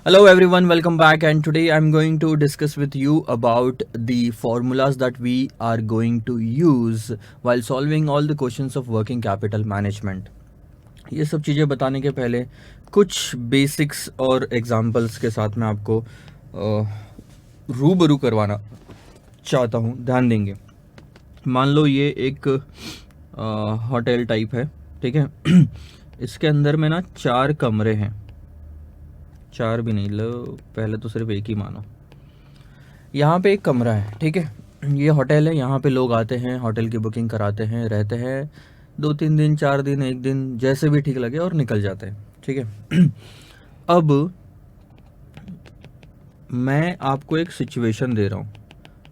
Hello everyone, welcome back, and today I'm going to discuss with you about the formulas that we are going to use while solving all the questions of working capital management. ये सब चीज़ें बताने के पहले कुछ basics और examples के साथ मैं आपको रूबरू करवाना चाहता हूँ. ध्यान देंगे. मान लो ये एक होटल टाइप है, ठीक है. इसके अंदर में ना 4 कमरे हैं. 4 भी नहीं, लो पहले तो सिर्फ एक ही मानो. यहाँ पे एक कमरा है, ठीक है. ये होटल है, यहाँ पे लोग आते हैं, होटल की बुकिंग कराते हैं, रहते हैं 2-3 दिन, 4 दिन, 1 दिन, जैसे भी ठीक लगे और निकल जाते हैं, ठीक है. अब मैं आपको एक सिचुएशन दे रहा हूँ.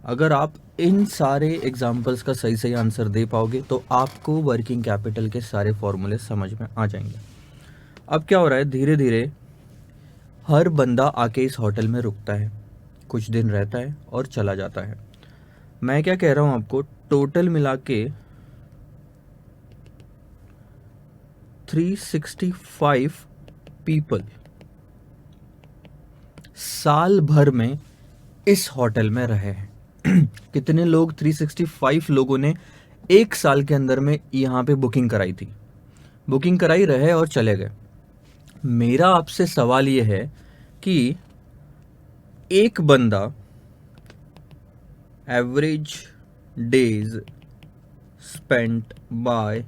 अगर आप इन सारे एग्जाम्पल्स का सही सही आंसर दे पाओगे तो आपको वर्किंग कैपिटल के सारे फॉर्मूले समझ में आ जाएंगे. अब क्या हो रहा है, धीरे धीरे हर बंदा आके इस होटल में रुकता है, कुछ दिन रहता है और चला जाता है. मैं क्या कह रहा हूँ आपको, टोटल मिला के 365 पीपल साल भर में इस होटल में रहे हैं. कितने लोग? 365 लोगों ने एक साल के अंदर में यहाँ पे बुकिंग कराई थी. बुकिंग कराई, रहे और चले गए. मेरा आपसे सवाल ये है कि एक बंदा average days spent by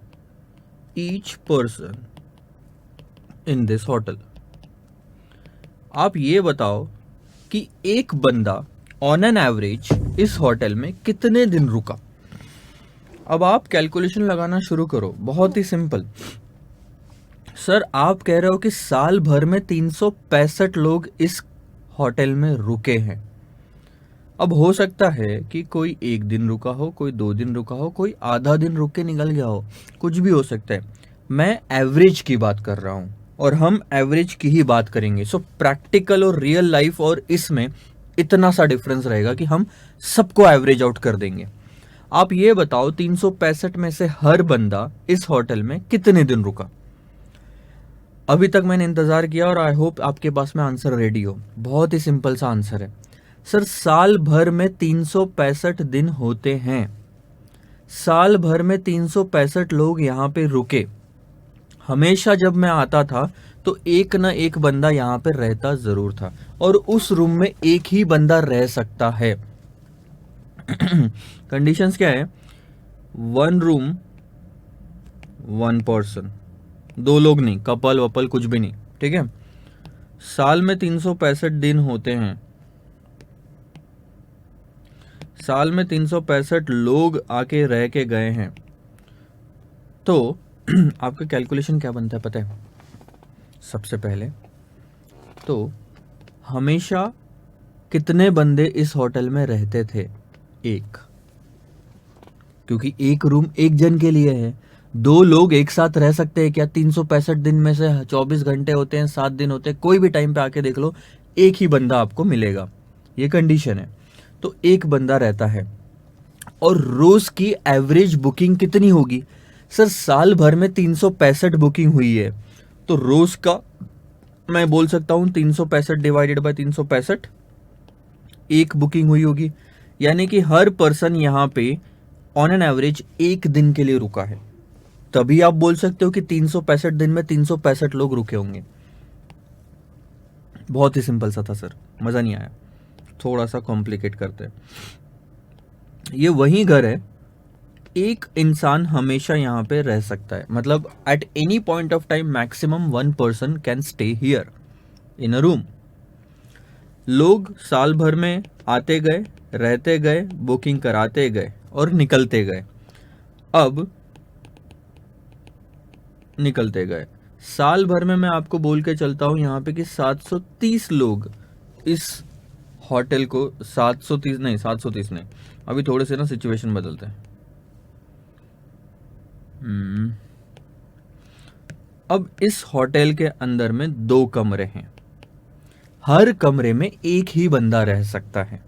each person in this hotel. आप ये बताओ कि एक बंदा ऑन एन एवरेज इस होटल में कितने दिन रुका. अब आप कैलकुलेशन लगाना शुरू करो, बहुत ही सिंपल. सर आप कह रहे हो कि साल भर में 365 लोग इस होटल में रुके हैं. अब हो सकता है कि कोई 1 दिन रुका हो, कोई 2 दिन रुका हो, कोई आधा दिन रुक के निकल गया हो, कुछ भी हो सकता है. मैं एवरेज की बात कर रहा हूं और हम एवरेज की ही बात करेंगे. सो प्रैक्टिकल और रियल लाइफ और इसमें इतना सा डिफरेंस रहेगा कि हम सबको एवरेज आउट कर देंगे. आप ये बताओ 365 में से हर बंदा इस होटल में कितने दिन रुका. अभी तक मैंने इंतजार किया और आई होप आपके पास में आंसर रेडी हो. बहुत ही सिंपल सा आंसर है. सर साल भर में 365 दिन होते हैं. साल भर में 365 लोग यहाँ पे रुके. हमेशा जब मैं आता था तो एक ना एक बंदा यहाँ पे रहता जरूर था और उस रूम में एक ही बंदा रह सकता है. कंडीशंस क्या है? 1 रूम 1 पर्सन, 2 लोग नहीं, कपल वपल कुछ भी नहीं, ठीक है. साल में 365 दिन होते हैं. साल में 365 लोग आके रह के गए हैं. तो आपका कैलकुलेशन क्या बनता है पता है? सबसे पहले तो हमेशा कितने बंदे इस होटल में रहते थे? 1, क्योंकि एक रूम एक जन के लिए है. 2 लोग एक साथ रह सकते हैं क्या? 365 दिन में से 24 घंटे होते हैं, 7 दिन होते हैं, कोई भी टाइम पे आके देख लो, एक ही बंदा आपको मिलेगा. ये कंडीशन है. तो एक बंदा रहता है. और रोज की एवरेज बुकिंग कितनी होगी? सर साल भर में 365 बुकिंग हुई है तो रोज का मैं बोल सकता हूं 365 डिवाइडेड बाय 365, एक बुकिंग हुई होगी. यानी कि हर पर्सन यहां पे ऑन एन एवरेज 1 दिन के लिए रुका है. तभी आप बोल सकते हो कि 365 दिन में 365 लोग रुके होंगे. बहुत ही सिंपल सा था सर, मजा नहीं आया. थोड़ा सा कॉम्प्लिकेट करते हैं. ये वही घर है, एक इंसान हमेशा यहाँ पे रह सकता है. मतलब at any point of time maximum 1 person can stay here in a room. लोग साल भर में आते गए, रहते गए, बुकिंग कराते गए और निकलते गए. अब निकलते गए साल भर में मैं आपको बोल के चलता हूं यहाँ पे कि 730 लोग इस होटल को 730 नहीं, 730 नहीं, अभी थोड़े से ना सिचुएशन बदलते हैं. अब इस होटल के अंदर में 2 कमरे हैं. हर कमरे में एक ही बंदा रह सकता है,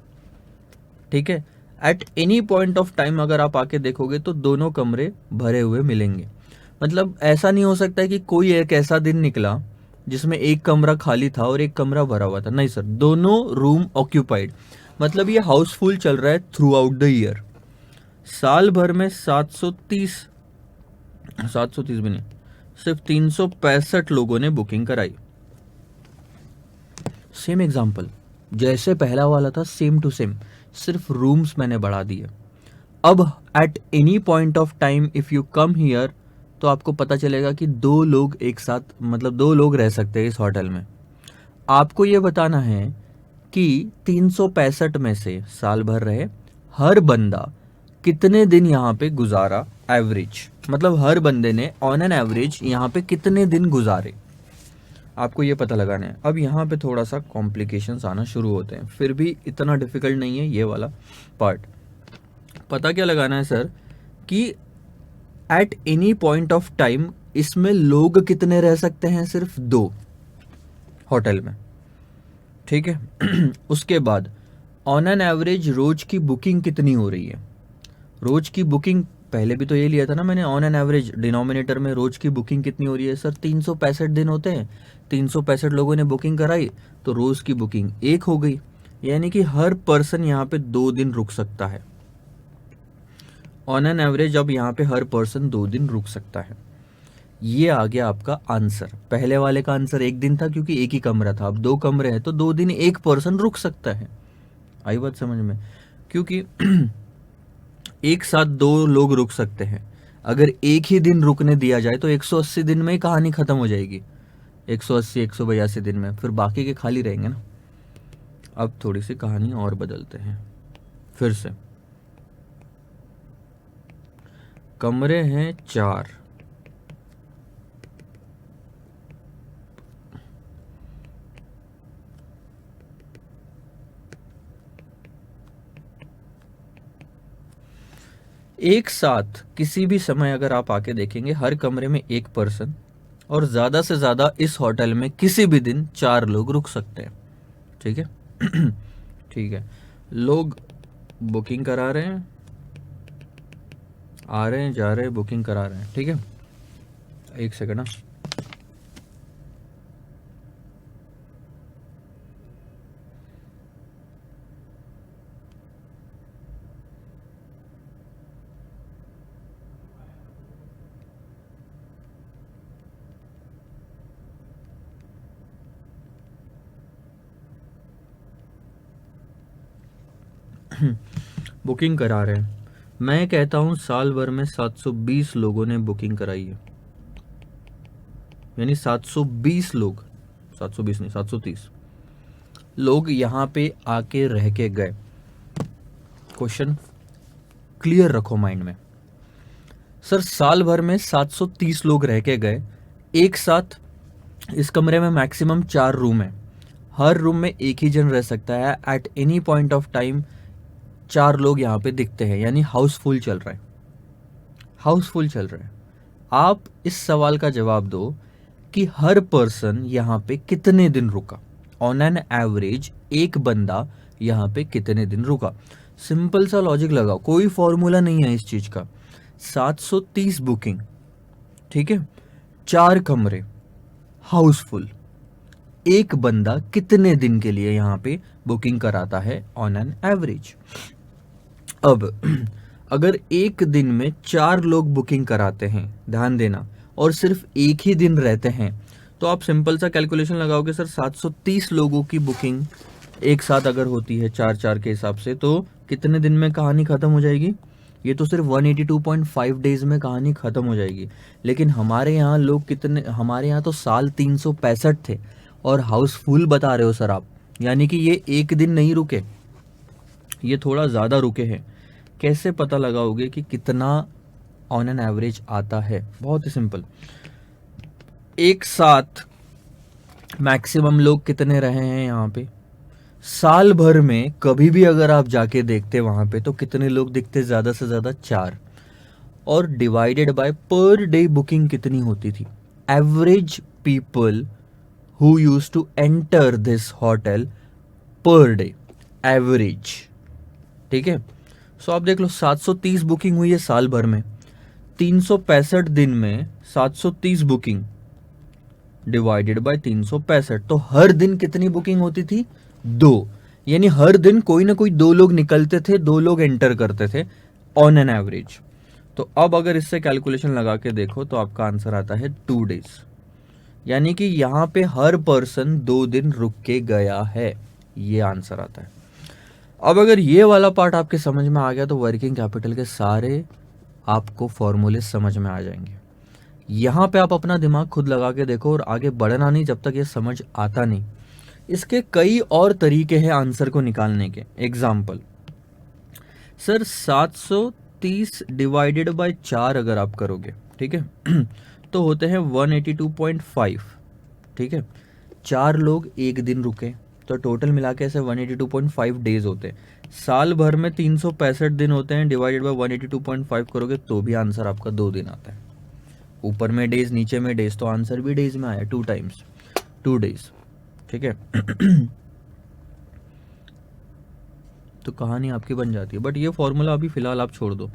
ठीक है. At any point of time अगर आप आके देखोगे तो दोनों कमरे भरे हुए मिलेंगे. मतलब ऐसा नहीं हो सकता है कि कोई एक ऐसा दिन निकला जिसमें एक कमरा खाली था और एक कमरा भरा हुआ था? नहीं सर, दोनों रूम ऑक्यूपाइड। मतलब ये हाउसफुल चल रहा है थ्रू आउट द ईयर। साल भर में 730 भी नहीं, सिर्फ 365 लोगों ने बुकिंग कराई। सेम एग्जाम्पल जैसे पहला वाला था, सेम टू सेम, सिर्फ रूम्स मैंने बढ़ा दिए। अब at any point of time if you come here, तो आपको पता चलेगा कि 2 लोग एक साथ, मतलब 2 लोग रह सकते हैं इस होटल में। आपको ये बताना है कि 365 में से साल भर रहे, हर बंदा कितने दिन यहाँ पे गुजारा एवरेज, मतलब हर बंदे ने ऑन एन एवरेज यहाँ पे कितने दिन गुजारे, आपको ये पता लगाना है। अब यहाँ पे थोड़ा सा कॉम्प्लिकेशंस आना शुरू होते हैं, फिर भी इतना डिफिकल्ट नहीं है ये वाला पार्ट। पता क्या लगाना है सर कि at any point of time इसमें लोग कितने रह सकते हैं? सिर्फ 2 होटल में, ठीक है। उसके बाद ऑन एन एवरेज रोज की बुकिंग कितनी हो रही है? रोज की बुकिंग पहले भी तो ये लिया था ना मैंने, ऑन एन एवरेज डिनोमिनेटर में रोज की बुकिंग कितनी हो रही है? सर 365 दिन होते हैं, 365 लोगों ने बुकिंग कराई तो रोज की बुकिंग 1 हो गई, यानी कि हर पर्सन यहाँ पे 2 दिन रुक सकता है। ऑन एन एवरेज अब यहाँ पे हर पर्सन 2 दिन रुक सकता है। ये आ गया आपका आंसर। पहले वाले का आंसर 1 दिन था क्योंकि एक ही कमरा था, अब 2 कमरे हैं तो 2 दिन एक पर्सन रुक सकता है। आई बात समझ में? क्योंकि एक साथ 2 लोग रुक सकते हैं। अगर एक ही दिन रुकने दिया जाए तो 180 दिन में ही कहानी खत्म हो जाएगी, 180 182 दिन में, फिर बाकी के खाली रहेंगे ना। अब थोड़ी सी कहानी और बदलते हैं फिर से। कमरे हैं 4, एक साथ किसी भी समय अगर आप आके देखेंगे हर कमरे में 1 पर्सन, और ज़्यादा से ज़्यादा इस होटल में किसी भी दिन 4 लोग रुक सकते हैं, ठीक है। ठीक है, लोग बुकिंग करा रहे हैं, आ रहे हैं, जा रहे हैं, बुकिंग करा रहे हैं, ठीक है। 1 सेकंड ना। बुकिंग करा रहे हैं, मैं कहता हूं साल भर में 720 लोगों ने बुकिंग कराई है, यानी 720 लोग, 720 नहीं 730 लोग यहाँ पे आके रह के गए। क्वेश्चन क्लियर रखो माइंड में। सर साल भर में 730 लोग रह के गए, एक साथ इस कमरे में मैक्सिमम 4 रूम है, हर रूम में एक ही जन रह सकता है। At any point of time 4 लोग यहाँ पे दिखते हैं, यानी हाउसफुल चल रहा है, हाउसफुल चल रहा है। आप इस सवाल का जवाब दो कि हर पर्सन यहाँ पे कितने दिन रुका, ऑन एन एवरेज एक बंदा यहाँ पे कितने दिन रुका। सिंपल सा लॉजिक लगाओ, कोई फॉर्मूला नहीं है इस चीज का। 730 बुकिंग, ठीक है, 4 कमरे हाउसफुल, एक बंदा कितने दिन के लिए यहाँ पे बुकिंग कराता है ऑन एन एवरेज। अब अगर एक दिन में 4 लोग बुकिंग कराते हैं, ध्यान देना, और सिर्फ एक ही दिन रहते हैं, तो आप सिंपल सा कैलकुलेशन लगाओगे सर 730 लोगों की बुकिंग एक साथ अगर होती है 4-4 के हिसाब से, तो कितने दिन में कहानी खत्म हो जाएगी? ये तो सिर्फ 182.5 डेज में कहानी खत्म हो जाएगी। लेकिन हमारे यहाँ लोग कितने, हमारे यहाँ तो साल 365 थे और हाउसफुल बता रहे हो सर आप, यानी कि ये एक दिन नहीं रुके, ये थोड़ा ज़्यादा रुके हैं। कैसे पता लगाओगे कि कितना ऑन एन एवरेज आता है? बहुत ही सिंपल, एक साथ मैक्सिमम लोग कितने रहे हैं यहाँ पे साल भर में? कभी भी अगर आप जाके देखते वहां पे तो कितने लोग दिखते? ज़्यादा से ज़्यादा 4, और divided by per day booking कितनी होती थी? Average people who use to enter this hotel per day, average, ठीक है। सो आप देख लो 730 बुकिंग हुई है साल भर में, 365 दिन में 730 बुकिंग, डिवाइडेड बाय 365। तो हर दिन कितनी बुकिंग होती थी? 2। यानी हर दिन कोई ना कोई 2 लोग निकलते थे, 2 लोग एंटर करते थे ऑन एन एवरेज। तो अब अगर इससे कैलकुलेशन लगा के देखो तो आपका आंसर आता है 2 डेज। यानी कि यहाँ पे हर पर्सन 2 दिन रुक के गया है, ये आंसर आता है। अब अगर ये वाला पार्ट आपके समझ में आ गया तो वर्किंग कैपिटल के सारे आपको फॉर्मूले समझ में आ जाएंगे। यहाँ पे आप अपना दिमाग खुद लगा के देखो और आगे बढ़ना नहीं जब तक ये समझ आता नहीं। इसके कई और तरीके हैं आंसर को निकालने के। एग्जाम्पल, सर 730 डिवाइडेड बाय 4 अगर आप करोगे, ठीक है तो होते हैं 182.5, ठीक है। 4 लोग एक दिन रुके तो टोटल मिला के ऐसे 182.5 डेज होते हैं। साल भर में 365 दिन होते हैं, डिवाइडेड बाय 182.5 करोगे तो भी आंसर आपका 2 दिन आता है। ऊपर में डेज, नीचे में डेज, तो आंसर भी डेज में आया, 2 टाइम्स 2 डेज, ठीक है तो कहानी आपकी बन जाती है। बट ये फॉर्मूला अभी फिलहाल आप छोड़ दो,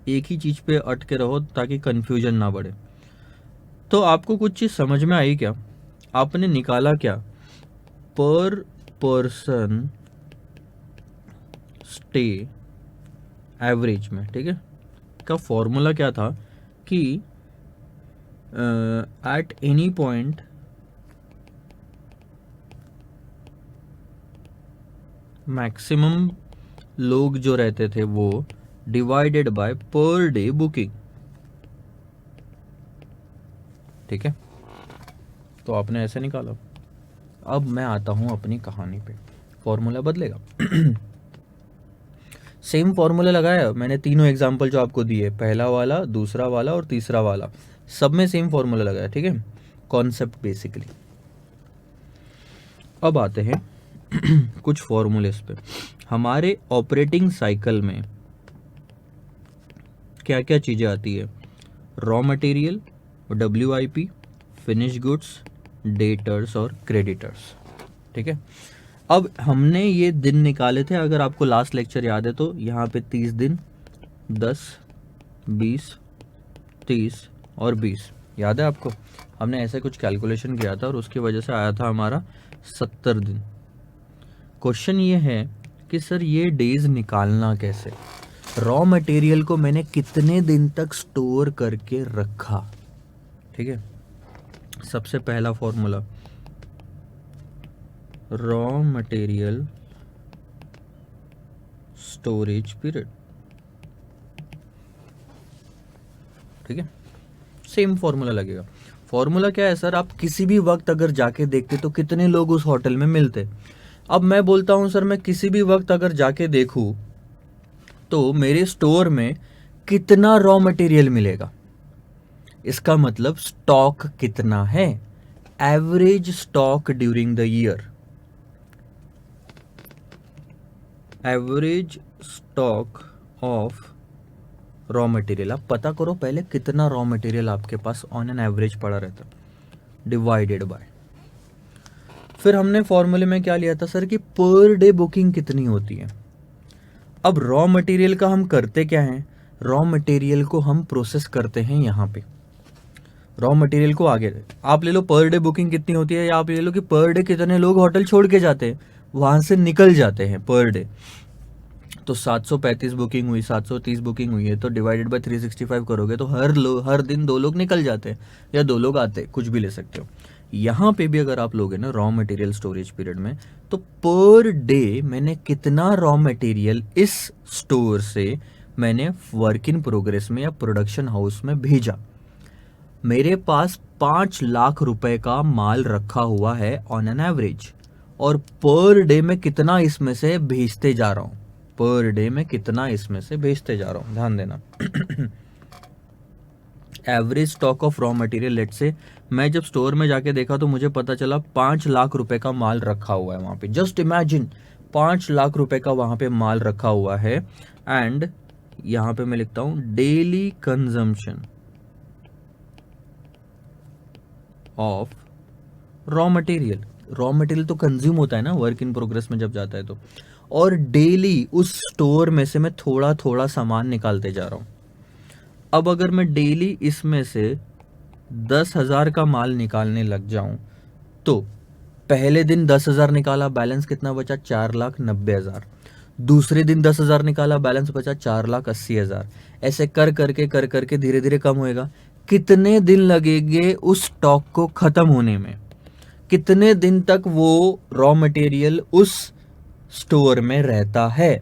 एक ही चीज पे अटके रहो ताकि कंफ्यूजन ना बढ़े। तो आपको कुछ चीज समझ में आई क्या? आपने निकाला क्या? पर पर्सन स्टे एवरेज में, ठीक है, का फॉर्मूला क्या था कि एट एनी पॉइंट मैक्सिमम लोग जो रहते थे वो divided by per day booking, ठीक है। तो आपने ऐसे निकाला। अब मैं आता हूं अपनी कहानी पे, फॉर्मूला बदलेगा सेम फॉर्मूला लगाया मैंने, तीनों एग्जाम्पल जो आपको दिए, पहला वाला, दूसरा वाला और तीसरा वाला, सब में सेम फॉर्मूला लगाया, ठीक है, कॉन्सेप्ट बेसिकली। अब आते हैं कुछ फॉर्मूलेस पे। हमारे ऑपरेटिंग साइकिल में क्या क्या चीजें आती है? Raw material, WIP, finish goods, debtors और क्रेडिटर्स, ठीक है। अब हमने ये दिन निकाले थे, अगर आपको लास्ट लेक्चर याद है तो यहाँ पे 30 दिन, 10, 20, 30 और 20 याद है आपको? हमने ऐसे कुछ कैलकुलेशन किया था और उसकी वजह से आया था हमारा 70 दिन। क्वेश्चन ये है कि सर ये डेज निकालना कैसे? रॉ मटेरियल को मैंने कितने दिन तक स्टोर करके रखा, ठीक है। सबसे पहला formula, raw material storage period, ठीक है, सेम फॉर्मूला लगेगा। फॉर्मूला क्या है सर? आप किसी भी वक्त अगर जाके देखते तो कितने लोग उस होटल में मिलते। अब मैं बोलता हूं सर मैं किसी भी वक्त अगर जाके देखूं तो मेरे स्टोर में कितना रॉ मटेरियल मिलेगा, इसका मतलब स्टॉक कितना है, average stock during the year, average stock of raw material. आप पता करो पहले कितना रॉ मटेरियल आपके पास ऑन एन एवरेज पड़ा रहता, डिवाइडेड बाय, फिर हमने फॉर्मूले में क्या लिया था सर कि पर डे बुकिंग कितनी होती है। अब रॉ मटेरियल का हम करते क्या है? रॉ मटेरियल को हम प्रोसेस करते हैं यहाँ पे, रॉ मटेरियल को आगे आप ले लो पर डे बुकिंग कितनी होती है, या आप ले लो कि पर डे कितने लोग होटल छोड़ के जाते हैं, वहां से निकल जाते हैं पर डे। तो 735 बुकिंग हुई, 730 बुकिंग हुई है, तो डिवाइडेड बाय 365 करोगे तो हर दिन 2 लोग निकल जाते हैं या 2 लोग आते हैं, कुछ भी ले सकते हो। यहाँ पे भी अगर आप लोगे ना रॉ मटेरियल स्टोरेज पीरियड में, तो पर डे मैंने कितना रॉ मटेरियल इस स्टोर से मैंने वर्क इन प्रोग्रेस में या प्रोडक्शन हाउस में भेजा। मेरे पास 5 लाख रुपए का माल रखा हुआ है ऑन एन एवरेज, और पर डे में कितना इसमें से भेजते जा रहा हूं, पर डे में कितना इसमें से भेजते जा रहा हूं, ध्यान देना। Average stock of raw material, let's say मैं जब स्टोर में जाके देखा तो मुझे पता चला 5 लाख रुपए का माल रखा हुआ है वहां पे। जस्ट इमेजिन 5 लाख रुपए का वहां पे माल रखा हुआ है। एंड यहां पे मैं लिखता हूं daily consumption of raw material. Raw material तो कंज्यूम होता है ना वर्क इन प्रोग्रेस में जब जाता है तो, और डेली उस स्टोर में से मैं थोड़ा थोड़ा सामान निकालते जा रहा हूं। अब अगर मैं डेली इसमें से 10,000 का माल निकालने लग जाऊं तो पहले दिन 10,000 निकाला, बैलेंस कितना बचा? 4,90,000। दूसरे दिन 10,000 निकाला, बैलेंस बचा 4,80,000। ऐसे कर करके धीरे धीरे कम होएगा। कितने दिन लगेंगे उस स्टॉक को खत्म होने में? कितने दिन तक वो रॉ मटेरियल उस स्टोर में रहता है?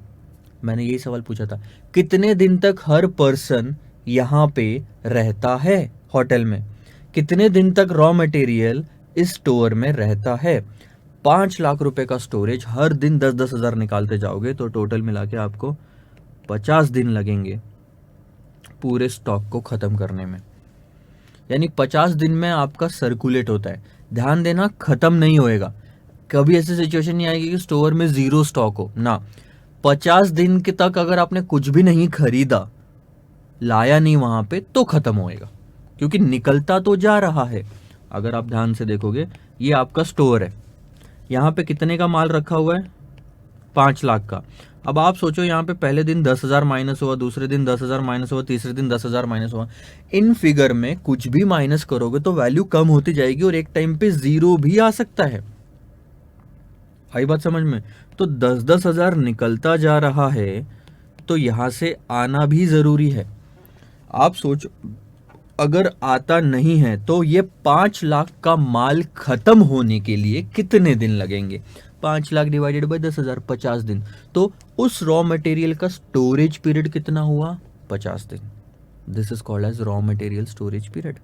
मैंने यही सवाल पूछा था। कितने दिन तक हर पर्सन यहाँ पे रहता है होटल में? कितने दिन तक रॉ मटेरियल इस स्टोर में रहता है? 5 लाख रुपए का स्टोरेज, हर दिन 10-10 हज़ार निकालते जाओगे तो टोटल मिला के आपको 50 दिन लगेंगे पूरे स्टॉक को खत्म करने में। यानी 50 दिन में आपका सर्कुलेट होता है। ध्यान देना, खत्म नहीं होएगा। कभी ऐसी सिचुएशन नहीं आएगी कि स्टोर में जीरो स्टॉक हो ना। 50 दिन के तक अगर आपने कुछ भी नहीं खरीदा, लाया नहीं वहां पे, तो खत्म होएगा, क्योंकि निकलता तो जा रहा है। अगर आप ध्यान से देखोगे, ये आपका स्टोर है, यहाँ पे कितने का माल रखा हुआ है? 5 लाख का। अब आप सोचो, यहाँ पे पहले दिन 10,000 माइनस हुआ, दूसरे दिन 10,000 माइनस हुआ, तीसरे दिन 10,000 माइनस हुआ। इन फिगर में कुछ भी माइनस करोगे तो वैल्यू कम होती जाएगी और एक टाइम पे जीरो भी आ सकता है। आई बात समझ में? तो 10-10 हज़ार निकलता जा रहा है, तो यहां से आना भी जरूरी है। आप सोचो, अगर आता नहीं है तो ये 5 लाख का माल खत्म होने के लिए कितने दिन लगेंगे? 5 लाख डिवाइडेड बाय 10,000, 50 दिन। तो उस रॉ मटेरियल का स्टोरेज पीरियड कितना हुआ? 50 दिन। This is called as raw material storage period.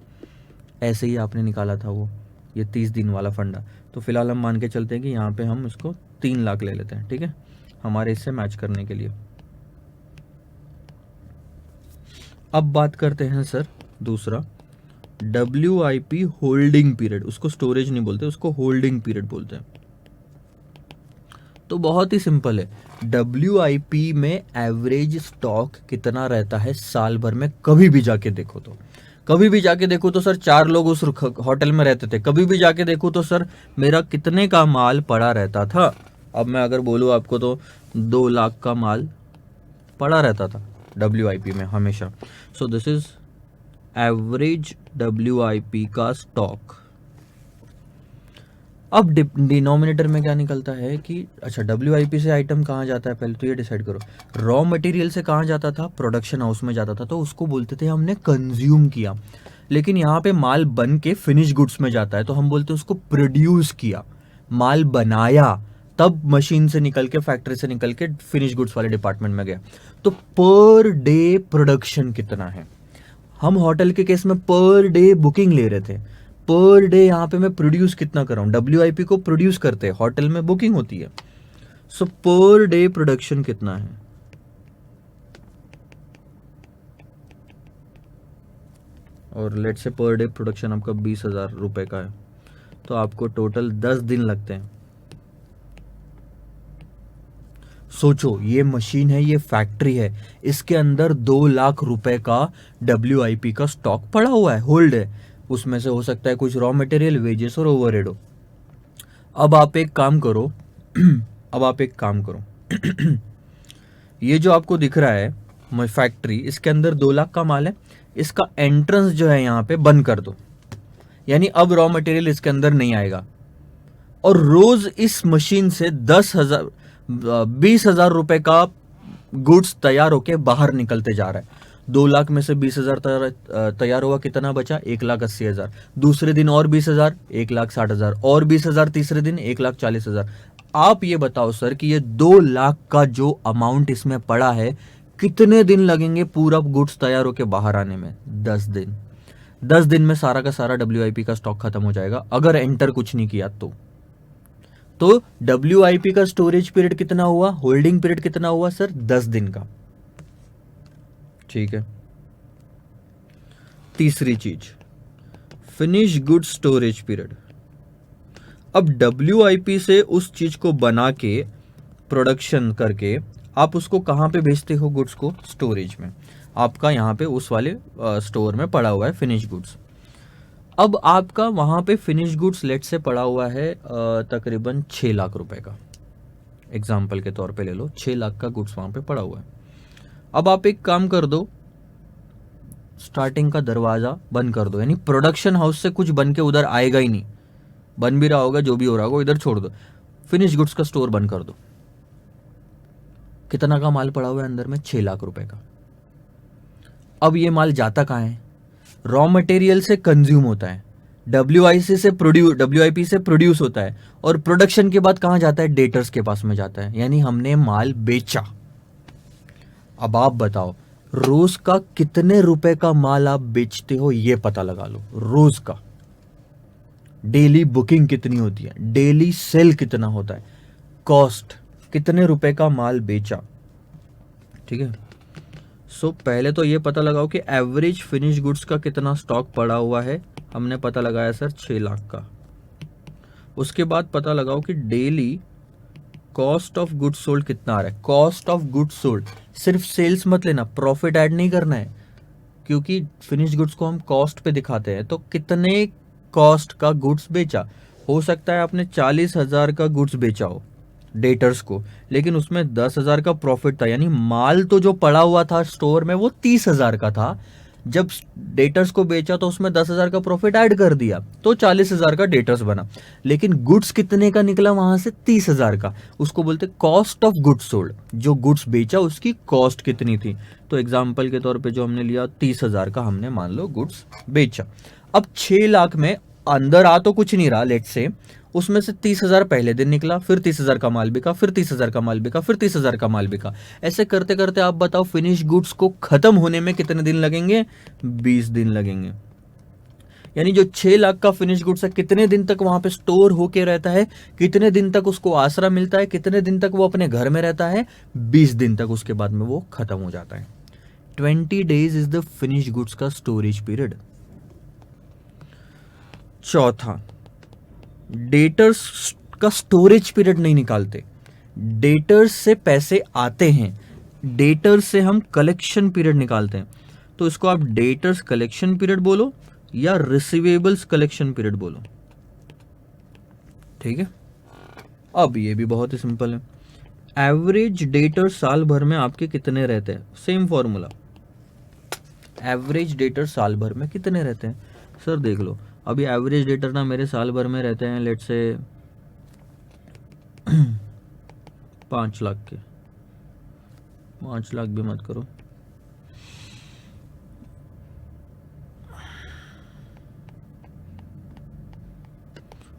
ऐसे ही आपने निकाला था वो, ये 30 दिन वाला फंडा। तो फिलहाल हम मान के चलते हैं कि यहाँ पे हम इसको 3 लाख ले लेते हैं, ठीक है, हमारे इससे मैच करने के लिए। अब बात करते हैं सर दूसरा, WIP होल्डिंग पीरियड। उसको स्टोरेज नहीं बोलते, उसको होल्डिंग पीरियड बोलते हैं। तो बहुत ही सिंपल है। WIP में एवरेज स्टॉक कितना रहता है साल भर में? कभी भी जाके देखो तो, कभी भी जाके देखो तो सर 4 लोग उस होटल में रहते थे। कभी भी जाके देखो तो सर मेरा कितने का माल पड़ा रहता था? अब मैं अगर बोलूँ आपको तो 2 लाख का माल पड़ा रहता था WIP में हमेशा। So this is average WIP का स्टॉक। अब डिनोमिनेटर में क्या निकलता है कि अच्छा, WIP से आइटम कहाँ जाता है? पहले तो ये डिसाइड करो। रॉ मटेरियल से कहाँ जाता था? प्रोडक्शन हाउस में जाता था, तो उसको बोलते थे हमने कंज्यूम किया। लेकिन यहाँ पे माल बन के फिनिश गुड्स में जाता है, तो हम बोलते हैं उसको प्रोड्यूस किया। माल बनाया, तब मशीन से निकल के, फैक्ट्री से निकल के फिनिश गुड्स वाले डिपार्टमेंट में गया। तो पर डे प्रोडक्शन कितना है? हम होटल के केस में पर डे बुकिंग ले रहे थे। पर डे यहाँ पे मैं प्रोड्यूस कितना कर रहा हूँ? WIP को प्रोड्यूस करते हैं, होटल में बुकिंग होती है। सो पर डे प्रोडक्शन कितना है? और लेट से पर डे प्रोडक्शन आपका 20,000 रुपए का है, तो आपको टोटल 10 दिन लगते हैं। सोचो, ये मशीन है, ये फैक्ट्री है, इसके अंदर 2 लाख रुपए का WIP का स्टॉक पड़ा हुआ है, होल्ड है। उसमें से हो सकता है कुछ रॉ मटेरियल, वेजेस और ओवरहेड हो। अब आप एक काम करो अब आप एक काम करो ये जो आपको दिख रहा है फैक्ट्री, इसके अंदर 2 लाख का माल है। इसका एंट्रेंस जो है यहाँ पे बंद कर दो, यानी अब रॉ मटेरियल इसके अंदर नहीं आएगा। और रोज इस मशीन से 10,000 20,000 रुपए का गुड्स तैयार होके बाहर निकलते जा रहा है। 2 लाख में से 20,000 तैयार हुआ, कितना बचा? 1,80,000। दूसरे दिन और 20,000, 1,60,000, और 20,000 तीसरे दिन, 1,40,000। आप ये बताओ सर कि ये 2 लाख का जो अमाउंट इसमें पड़ा है, कितने दिन लगेंगे पूरा गुड्स तैयार होके बाहर आने में? 10 दिन। 10 दिन में सारा का सारा WIP का स्टॉक खत्म हो जाएगा, अगर एंटर कुछ नहीं किया तो WIP का स्टोरेज पीरियड कितना हुआ? होल्डिंग पीरियड कितना हुआ सर? 10 दिन का। ठीक है। तीसरी चीज, फिनिश गुड स्टोरेज पीरियड। अब WIP से उस चीज को बना के, प्रोडक्शन करके, आप उसको कहां पे भेजते हो? गुड्स को स्टोरेज में। आपका यहां पे उस वाले स्टोर में पड़ा हुआ है फिनिश गुड्स। अब आपका वहां पे फिनिश गुड्स लेट से पड़ा हुआ है तकरीबन 6 लाख रुपए का, एग्जाम्पल के तौर पे ले लो, 6 लाख का गुड्स वहां पे पड़ा हुआ है। अब आप एक काम कर दो, स्टार्टिंग का दरवाजा बंद कर दो, यानी प्रोडक्शन हाउस से कुछ बन के उधर आएगा ही नहीं, बन भी रहा होगा जो भी हो रहा होगा इधर छोड़ दो, फिनिश गुड्स का स्टोर बंद कर दो। कितना का माल पड़ा हुआ है अंदर में? 6 लाख रुपए का। अब ये माल जाता कहाँ है? रॉ मटेरियल से कंज्यूम होता है, WIP से प्रोड्यूस होता है, और प्रोडक्शन के बाद कहां जाता है? डेटर्स के पास में जाता है, यानी हमने माल बेचा। अब आप बताओ रोज का कितने रुपए का माल आप बेचते हो, ये पता लगा लो। रोज का डेली बुकिंग कितनी होती है, डेली सेल कितना होता है, कॉस्ट कितने रुपए का माल बेचा। ठीक है, सो पहले तो ये पता लगाओ कि एवरेज फिनिश गुड्स का कितना स्टॉक पड़ा हुआ है। हमने पता लगाया सर 6 लाख का। उसके बाद पता लगाओ कि daily cost of goods sold कितना आ रहा है। कॉस्ट ऑफ गुड्स सोल्ड, सिर्फ सेल्स मत लेना, प्रॉफिट ऐड नहीं करना है, क्योंकि फिनिश गुड्स को हम कॉस्ट पे दिखाते हैं। तो कितने कॉस्ट का गुड्स बेचा? हो सकता है आपने 40,000 का गुड्स बेचा हो डेटर्स को, लेकिन उसमें 10,000 का प्रॉफिट था, यानी माल तो जो पड़ा हुआ था स्टोर में वो 30,000 का था। जब डेटर्स को बेचा तो उसमें 10,000 का प्रॉफिट ऐड कर दिया, तो 40,000 का डेटर्स बना, लेकिन गुड्स कितने का निकला वहां से? 30,000 का। उसको बोलते कॉस्ट ऑफ गुड्स सोल्ड। जो गुड्स बेचा उसकी कॉस्ट कितनी थी? तो एग्जाम्पल के तौर पे जो हमने लिया 30,000 का हमने मान लो गुड्स बेचा। अब 6 लाख में अंदर आ तो कुछ नहीं रहा, लेट से उसमें से 30,000 पहले दिन निकला, फिर 30,000 का माल बिका, फिर 30,000 का माल बिका, फिर 30,000 का माल बिका। ऐसे करते करते आप बताओ फिनिश गुड्स को खत्म होने में कितने दिन लगेंगे? 20 दिन लगेंगे। यानी जो 6 लाख का फिनिश गुड्स है कितने दिन तक वहां पे स्टोर होके रहता है, कितने दिन तक उसको आसरा मिलता है, कितने दिन तक वो अपने घर में रहता है? 20 दिन तक। उसके बाद में वो खत्म हो जाता है। 20 days is the finish goods का स्टोरेज पीरियड। चौथा, डेटर्स का स्टोरेज पीरियड नहीं निकालते। डेटर्स से पैसे आते हैं, डेटर्स से हम कलेक्शन पीरियड निकालते हैं। तो इसको आप डेटर्स कलेक्शन पीरियड बोलो या रिसीवेबल्स कलेक्शन पीरियड बोलो। ठीक है, अब ये भी बहुत ही सिंपल है। एवरेज डेटर्स साल भर में आपके कितने रहते हैं? सेम फॉर्मूला, एवरेज डेटर्स साल भर में कितने रहते हैं? सर देख लो, अभी एवरेज डेटर ना मेरे साल भर में रहते हैं लेट से 5 लाख के। 5 लाख भी मत करो,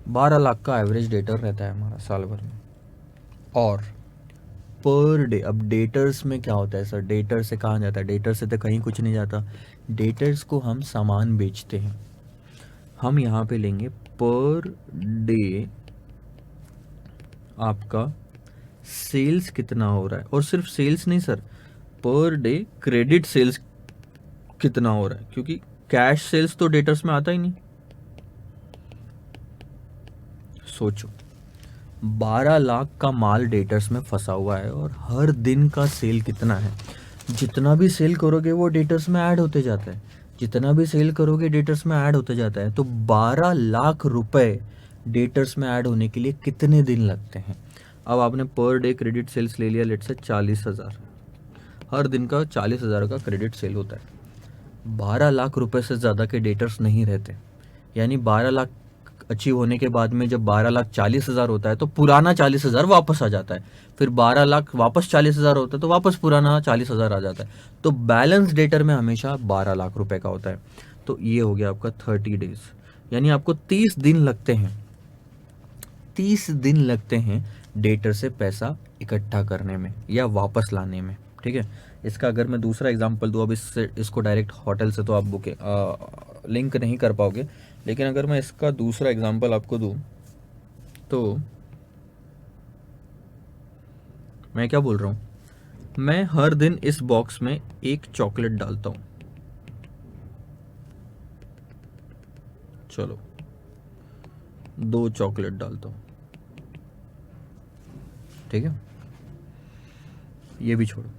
12 लाख का एवरेज डेटर रहता है हमारा साल भर में। और पर डे, अब डेटर्स में क्या होता है सर? डेटर से कहाँ जाता है? डेटर से तो कहीं कुछ नहीं जाता। डेटर्स को हम सामान बेचते हैं। हम यहाँ पे लेंगे पर डे आपका सेल्स कितना हो रहा है, और सिर्फ सेल्स नहीं सर, पर डे क्रेडिट सेल्स कितना हो रहा है, क्योंकि कैश सेल्स तो डेटर्स में आता ही नहीं। सोचो 12 लाख का माल डेटर्स में फंसा हुआ है और हर दिन का सेल कितना है? जितना भी सेल करोगे वो डेटर्स में ऐड होते जाता है, जितना भी सेल करोगे डेटर्स में ऐड होते जाता है। तो 12 लाख रुपए डेटर्स में ऐड होने के लिए कितने दिन लगते हैं? अब आपने पर डे क्रेडिट सेल्स ले लिया लेट से 40,000, हर दिन का 40,000 का क्रेडिट सेल होता है। 12 लाख रुपए से ज़्यादा के डेटर्स नहीं रहते, यानी 12 लाख अचीव होने के बाद में जब 12 लाख 40,000 होता है तो पुराना 40,000 वापस आ जाता है, फिर 12 लाख वापस 40,000 होता है तो वापस पुराना 40,000 आ जाता है। तो बैलेंस डेटर में हमेशा 12 लाख रुपए का होता है। तो ये हो गया आपका 30 डेज, यानी आपको 30 दिन लगते हैं, 30 दिन लगते हैं डेटर से पैसा इकट्ठा करने में या वापस लाने में। ठीक है, इसका अगर मैं दूसरा एग्जांपल दूँ, अब इसको डायरेक्ट होटल से तो आप लिंक नहीं कर पाओगे, लेकिन अगर मैं इसका दूसरा एग्जांपल आपको दूं तो मैं क्या बोल रहा हूं, मैं हर दिन इस बॉक्स में एक चॉकलेट डालता हूं, चलो 2 चॉकलेट डालता हूं, ठीक है, ये भी छोड़ो।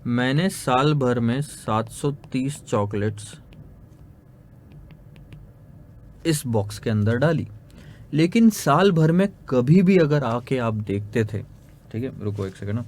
मैंने साल भर में 730 चॉकलेट्स इस बॉक्स के अंदर डाली, लेकिन साल भर में कभी भी अगर आके आप देखते थे, ठीक है रुको एक सेकंड ना,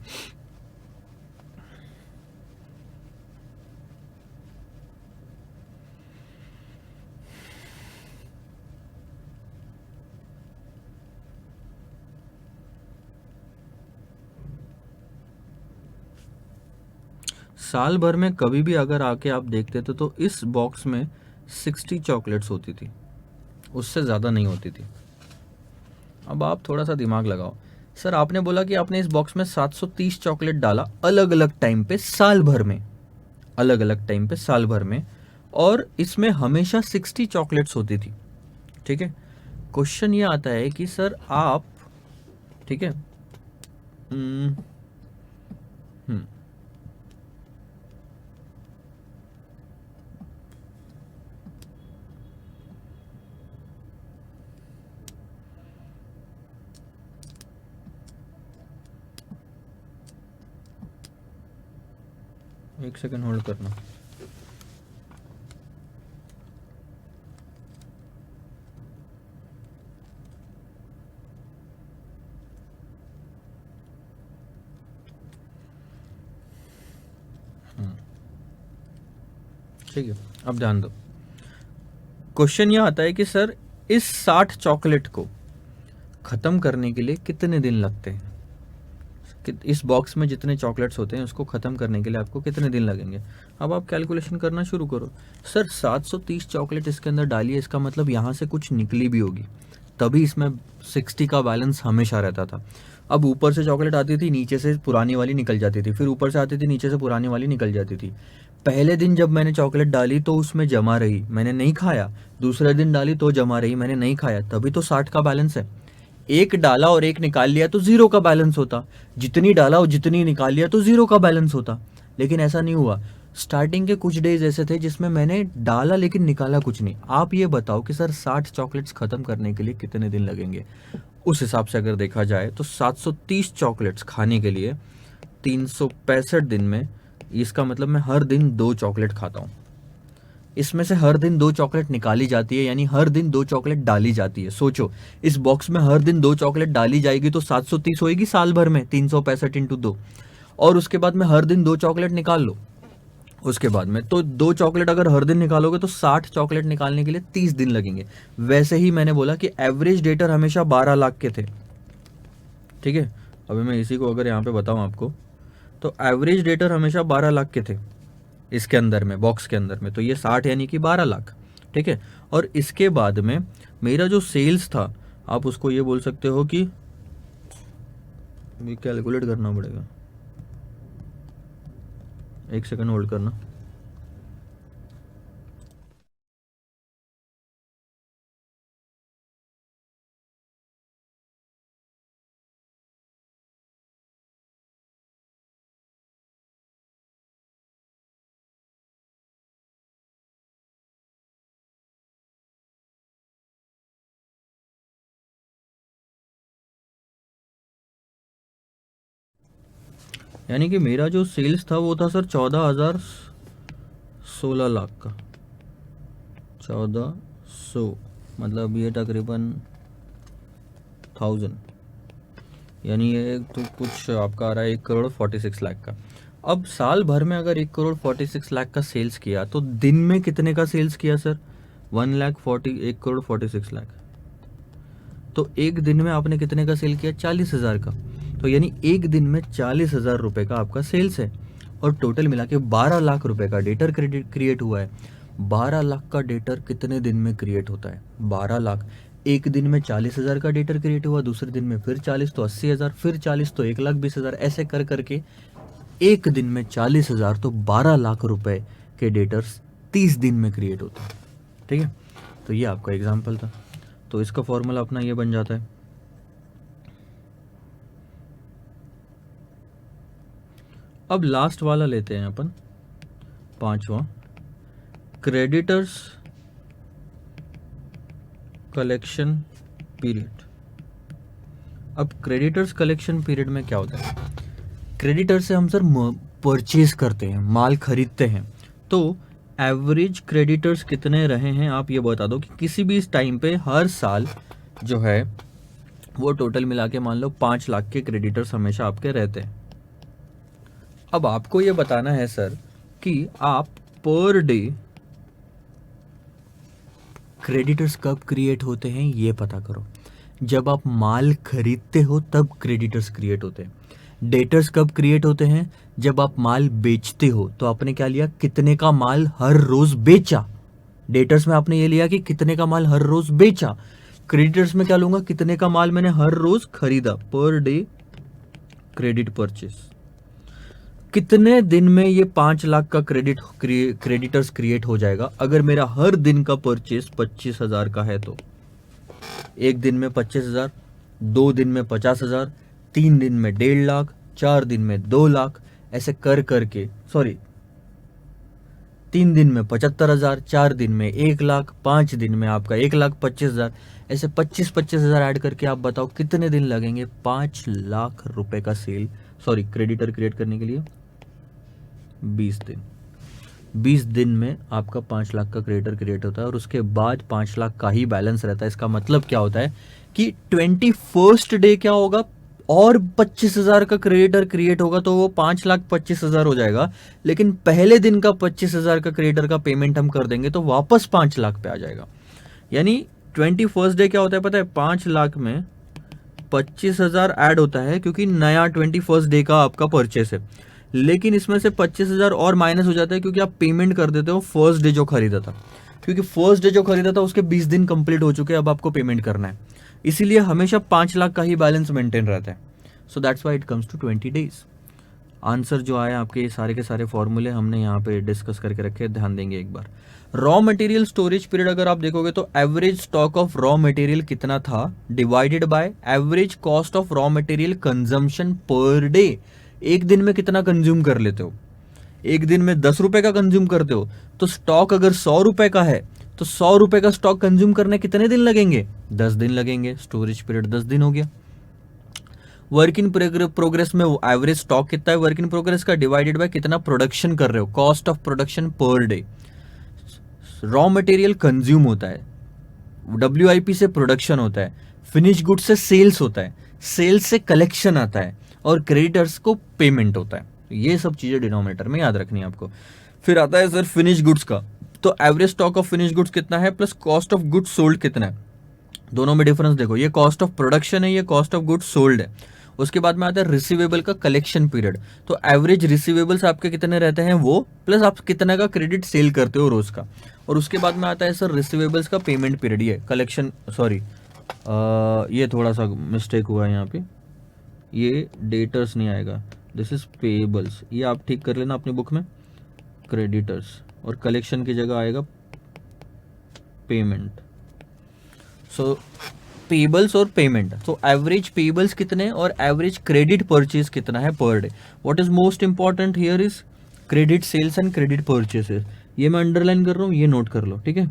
साल भर में कभी भी अगर आके आप देखते थे तो इस बॉक्स में 60 चॉकलेट्स होती थी, उससे ज़्यादा नहीं होती थी। अब आप थोड़ा सा दिमाग लगाओ। सर आपने बोला कि आपने इस बॉक्स में 730 चॉकलेट डाला अलग अलग टाइम पे साल भर में, अलग अलग टाइम पे साल भर में, और इसमें हमेशा 60 चॉकलेट्स होती थी। ठीक है, क्वेश्चन ये आता है कि सर आप, ठीक है, हम्म, हम्म, एक सेकंड होल्ड करना। ठीक है, अब ध्यान दो। क्वेश्चन यह आता है कि सर इस 60 चॉकलेट को ख़त्म करने के लिए कितने दिन लगते हैं? इस बॉक्स में जितने चॉकलेट्स होते हैं उसको ख़त्म करने के लिए आपको कितने दिन लगेंगे? अब आप कैलकुलेशन करना शुरू करो। सर 730 चॉकलेट इसके अंदर डालिए, इसका मतलब यहाँ से कुछ निकली भी होगी, तभी इसमें 60 का बैलेंस हमेशा रहता था। अब ऊपर से चॉकलेट आती थी, नीचे से पुरानी वाली निकल जाती थी, फिर ऊपर से आती थी, नीचे से पुरानी वाली निकल जाती थी। पहले दिन जब मैंने चॉकलेट डाली तो उसमें जमा रही, मैंने नहीं खाया। दूसरे दिन डाली तो जमा रही, मैंने नहीं खाया, तभी तो 60 का बैलेंस है। एक डाला और एक निकाल लिया तो 0 का बैलेंस होता, जितनी डाला और जितनी निकाल लिया तो 0 का बैलेंस होता। लेकिन ऐसा नहीं हुआ। स्टार्टिंग के कुछ डेज ऐसे थे जिसमें मैंने डाला लेकिन निकाला कुछ नहीं। आप ये बताओ कि सर 60 चॉकलेट्स खत्म करने के लिए कितने दिन लगेंगे? उस हिसाब से अगर देखा जाए तो 730 चॉकलेट्स खाने के लिए 365 दिन में, इसका मतलब मैं हर दिन 2 चॉकलेट खाता हूँ। इसमें से हर दिन 2 चॉकलेट निकाली जाती है, यानी हर दिन 2 चॉकलेट डाली जाती है। सोचो, इस बॉक्स में हर दिन 2 चॉकलेट डाली जाएगी तो 730 होएगी साल भर में, 365 इंटू 2। और उसके बाद में हर दिन 2 चॉकलेट निकाल लो। उसके बाद में तो 2 चॉकलेट अगर हर दिन निकालोगे तो 60 चॉकलेट निकालने के लिए 30 दिन लगेंगे। वैसे ही मैंने बोला कि एवरेज डेटर हमेशा 12 लाख के थे। ठीक है, अभी मैं इसी को अगर यहाँ पे बताऊँ आपको, तो एवरेज डेटर हमेशा 12 लाख के थे इसके अंदर में, बॉक्स के अंदर में। तो ये 60 यानी कि 12 लाख। ठीक है, और इसके बाद में मेरा जो सेल्स था, आप उसको ये बोल सकते हो कि, कैलकुलेट करना पड़ेगा, एक सेकंड होल्ड करना। यानी कि मेरा जो सेल्स था वो था सर 14,000, 16 लाख का, 1400, मतलब ये तकरीबन 1000, यानी ये तो कुछ आपका आ रहा है 1,46,00,000 का। अब साल भर में अगर 1,46,00,000 का सेल्स किया तो दिन में कितने का सेल्स किया सर? 1,46,00,000। तो एक दिन में आपने कितने का सेल किया? 40,000 का। तो यानी एक दिन में 40,000 रुपए का आपका सेल्स है, और टोटल मिला के 12 लाख रुपए का डेटर क्रिएट हुआ है। 12 लाख का डेटर कितने दिन में क्रिएट होता है? 12 लाख। एक दिन में 40,000 का डेटर क्रिएट हुआ, दूसरे दिन में फिर 40 तो 80,000, फिर 40 तो 1,20,000, ऐसे कर करके एक दिन में 40,000 तो 12 लाख रुपए के डेटर्स 30 दिन में क्रिएट होते हैं। ठीक है, तो ये आपका एग्जाम्पल था। तो इसका फॉर्मूला अपना ये बन जाता है। अब लास्ट वाला लेते हैं अपन, 5वां, क्रेडिटर्स कलेक्शन पीरियड। अब क्रेडिटर्स कलेक्शन पीरियड में क्या होता है? क्रेडिटर से हम सर परचेज करते हैं, माल खरीदते हैं। तो एवरेज क्रेडिटर्स कितने रहे हैं आप ये बता दो कि किसी भी इस टाइम पे हर साल जो है वो टोटल मिला के मान लो 5 लाख के क्रेडिटर्स हमेशा आपके रहते हैं। अब आपको ये बताना है सर कि आप पर डे क्रेडिटर्स कब क्रिएट होते हैं ये पता करो। जब आप माल खरीदते हो तब क्रेडिटर्स क्रिएट होते हैं। डेटर्स कब क्रिएट होते हैं? जब आप माल बेचते हो। तो आपने क्या लिया? कितने का माल हर रोज बेचा। डेटर्स में आपने ये लिया कि कितने का माल हर रोज बेचा। क्रेडिटर्स में क्या लूंगा? कितने का माल मैंने हर रोज खरीदा, पर डे क्रेडिट परचेस। कितने दिन में ये 5 लाख का क्रेडिटर्स क्रिएट हो जाएगा? अगर मेरा हर दिन का परचेस 25,000 का है तो एक दिन में 25,000, 2 दिन में 50,000, 3 दिन में 1.5 लाख, 4 दिन में 2 लाख, ऐसे कर करके, सॉरी 3 दिन में 75,000, 4 दिन में 1 लाख, 5 दिन में आपका 1,25,000, ऐसे 25,000 ऐड करके आप बताओ कितने दिन लगेंगे 5 लाख रुपए का सेल, सॉरी क्रेडिटर क्रिएट करने के लिए? 20 दिन। 20 दिन में आपका 5 लाख का क्रेडिटर क्रिएट होता है और उसके बाद 5 लाख का ही बैलेंस रहता है। इसका मतलब क्या होता है कि 21st डे क्या होगा? और 25,000 का क्रेडिटर क्रिएट होगा तो वो 5,25,000 हो जाएगा। लेकिन पहले दिन का 25,000 का क्रेडिटर का पेमेंट हम कर देंगे तो वापस 5 लाख पे आ जाएगा। यानी 21st डे क्या होता है पता है? 5 लाख में 25,000 ऐड होता है क्योंकि नया 21st डे का आपका परचेस है। लेकिन इसमें से 25,000 और माइनस हो जाता है क्योंकि आप पेमेंट कर देते हो फर्स्ट डे जो खरीदा था, क्योंकि फर्स्ट डे जो खरीदा था उसके 20 दिन कंप्लीट हो चुके हैं, अब आपको पेमेंट करना है। इसीलिए हमेशा 5 लाख का ही बैलेंस मेंटेन रहता है। So that's why it comes to 20 days. Answer जो आया आपके सारे के सारे फॉर्मूले हमने यहाँ पे डिस्कस करके रखे, ध्यान देंगे एक बार। रॉ मटेरियल स्टोरेज पीरियड अगर आप देखोगे तो average stock of raw material कितना था divided by average cost of raw material consumption per day. एक दिन में कितना कंज्यूम कर लेते हो? एक दिन में 10 रुपए का कंज्यूम करते हो तो स्टॉक अगर 100 रुपए का है तो 100 रुपए का स्टॉक कंज्यूम करने कितने दिन लगेंगे? 10 दिन लगेंगे। स्टोरेज पीरियड 10 दिन हो गया। वर्क इन प्रोग्रेस में एवरेज स्टॉक कितना है वर्क इन प्रोग्रेस का डिवाइडेड बाय कितना प्रोडक्शन कर रहे हो, cost of production per day. Raw material consume होता है, WIP से प्रोडक्शन होता है, फिनिश गुड से सेल्स होता है, सेल्स से कलेक्शन आता है और क्रेडिटर्स को पेमेंट होता है। ये सब चीजें डिनोमिनेटर में याद रखनी है आपको। फिर आता है सर फिनिश गुड्स का, तो average stock of finish goods कितना है plus cost of goods sold कितना है, दोनों में डिफरेंस देखो। ये कॉस्ट ऑफ प्रोडक्शन है, ये कॉस्ट ऑफ गुड्स सोल्ड है। उसके बाद में आता है रिसीवेबल का कलेक्शन पीरियड, तो एवरेज रिसीवेबल्स आपके कितने रहते हैं वो, प्लस आप कितना का क्रेडिट सेल करते हो रोज का। और उसके बाद में आता है सर रिसीवेबल्स का पेमेंट पीरियड, ये कलेक्शन, सॉरी ये थोड़ा सा मिस्टेक हुआ है यहाँ पे, ये डेटर्स नहीं आएगा, दिस इज पेएबल्स, ये आप ठीक कर लेना अपनी बुक में, क्रेडिटर्स, और कलेक्शन की जगह आएगा पेमेंट। सो पेबल्स और पेमेंट, तो एवरेज पेबल्स कितने और एवरेज क्रेडिट परचेज कितना है per day. What is most important here is credit sales and credit purchases. ये मैं अंडरलाइन कर रहा हूँ, ये नोट कर लो, ठीक है।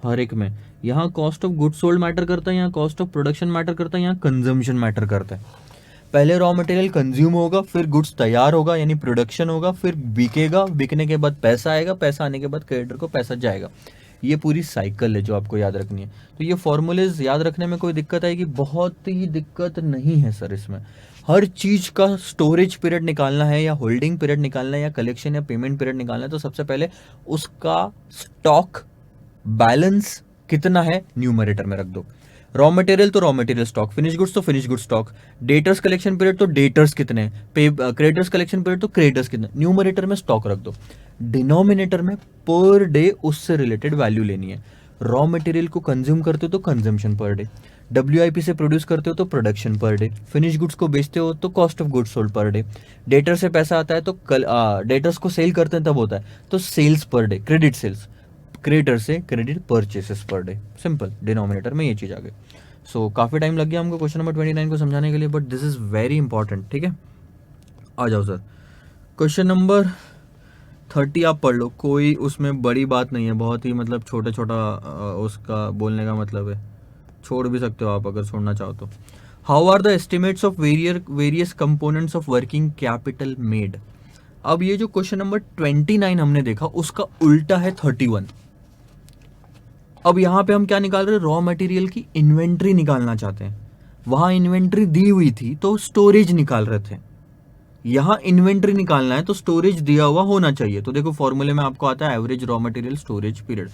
हर एक में यहाँ cost of goods sold matter करता है, यहाँ कॉस्ट ऑफ प्रोडक्शन मैटर करता है, यहाँ कंजम्पशन मैटर करता है। पहले रॉ मटेरियल कंज्यूम होगा, फिर गुड्स तैयार होगा यानी प्रोडक्शन होगा, फिर बिकेगा, बिकने के बाद पैसा आएगा, पैसा आने के बाद क्रेडिटर को पैसा जाएगा। ये पूरी साइकिल है जो आपको याद रखनी है। तो ये फॉर्मूलेज याद रखने में कोई दिक्कत आएगी? बहुत ही दिक्कत नहीं है सर इसमें। हर चीज का स्टोरेज पीरियड निकालना है या होल्डिंग पीरियड निकालना है या कलेक्शन या पेमेंट पीरियड निकालना है तो सबसे पहले उसका स्टॉक बैलेंस कितना है न्यूमरेटर में रख दो। रॉ मटेरियल तो raw material stock, finish goods तो finish good stock, debtors collection period तो डेटर्स कितने, क्रेडिटर्स कलेक्शन पीरियड तो क्रेडिटर्स कितने, न्यूमरेटर में स्टॉक रख दो। डिनोमिनेटर में पर डे उससे रिलेटेड वैल्यू लेनी है। रॉ मटेरियल को कंज्यूम करते हो तो कंजम्पशन पर डे, WIP से प्रोड्यूस करते हो तो production per day, finish goods को बेचते हो तो cost of goods sold per day, debtor से पैसा आता है तो डेटर्स को सेल करते हैं तब होता है तो sales per day, credit sales, creditor से credit purchases per day. Simple, denominator में ये चीज आ गई। सो काफी टाइम लग गया हमको क्वेश्चन नंबर 29 को समझाने के लिए, but this is very important, ठीक है। आ जाओ सर, क्वेश्चन नंबर 30 आप पढ़ लो, कोई उसमें बड़ी बात नहीं है, बहुत ही मतलब छोटा छोटा उसका बोलने का मतलब है, छोड़ भी सकते हो आप अगर छोड़ना चाहो तो। How are the estimates of various components of working capital made. अब ये जो क्वेश्चन नंबर 29 हमने देखा उसका उल्टा है 31। अब यहां पे हम क्या निकाल रहे हैं, रॉ मटेरियल की इन्वेंट्री निकालना चाहते हैं। वहां इन्वेंट्री दी हुई थी तो स्टोरेज निकाल रहे थे, यहां इन्वेंट्री निकालना है तो स्टोरेज दिया हुआ होना चाहिए। तो देखो फॉर्मूले में आपको आता है average raw material storage period,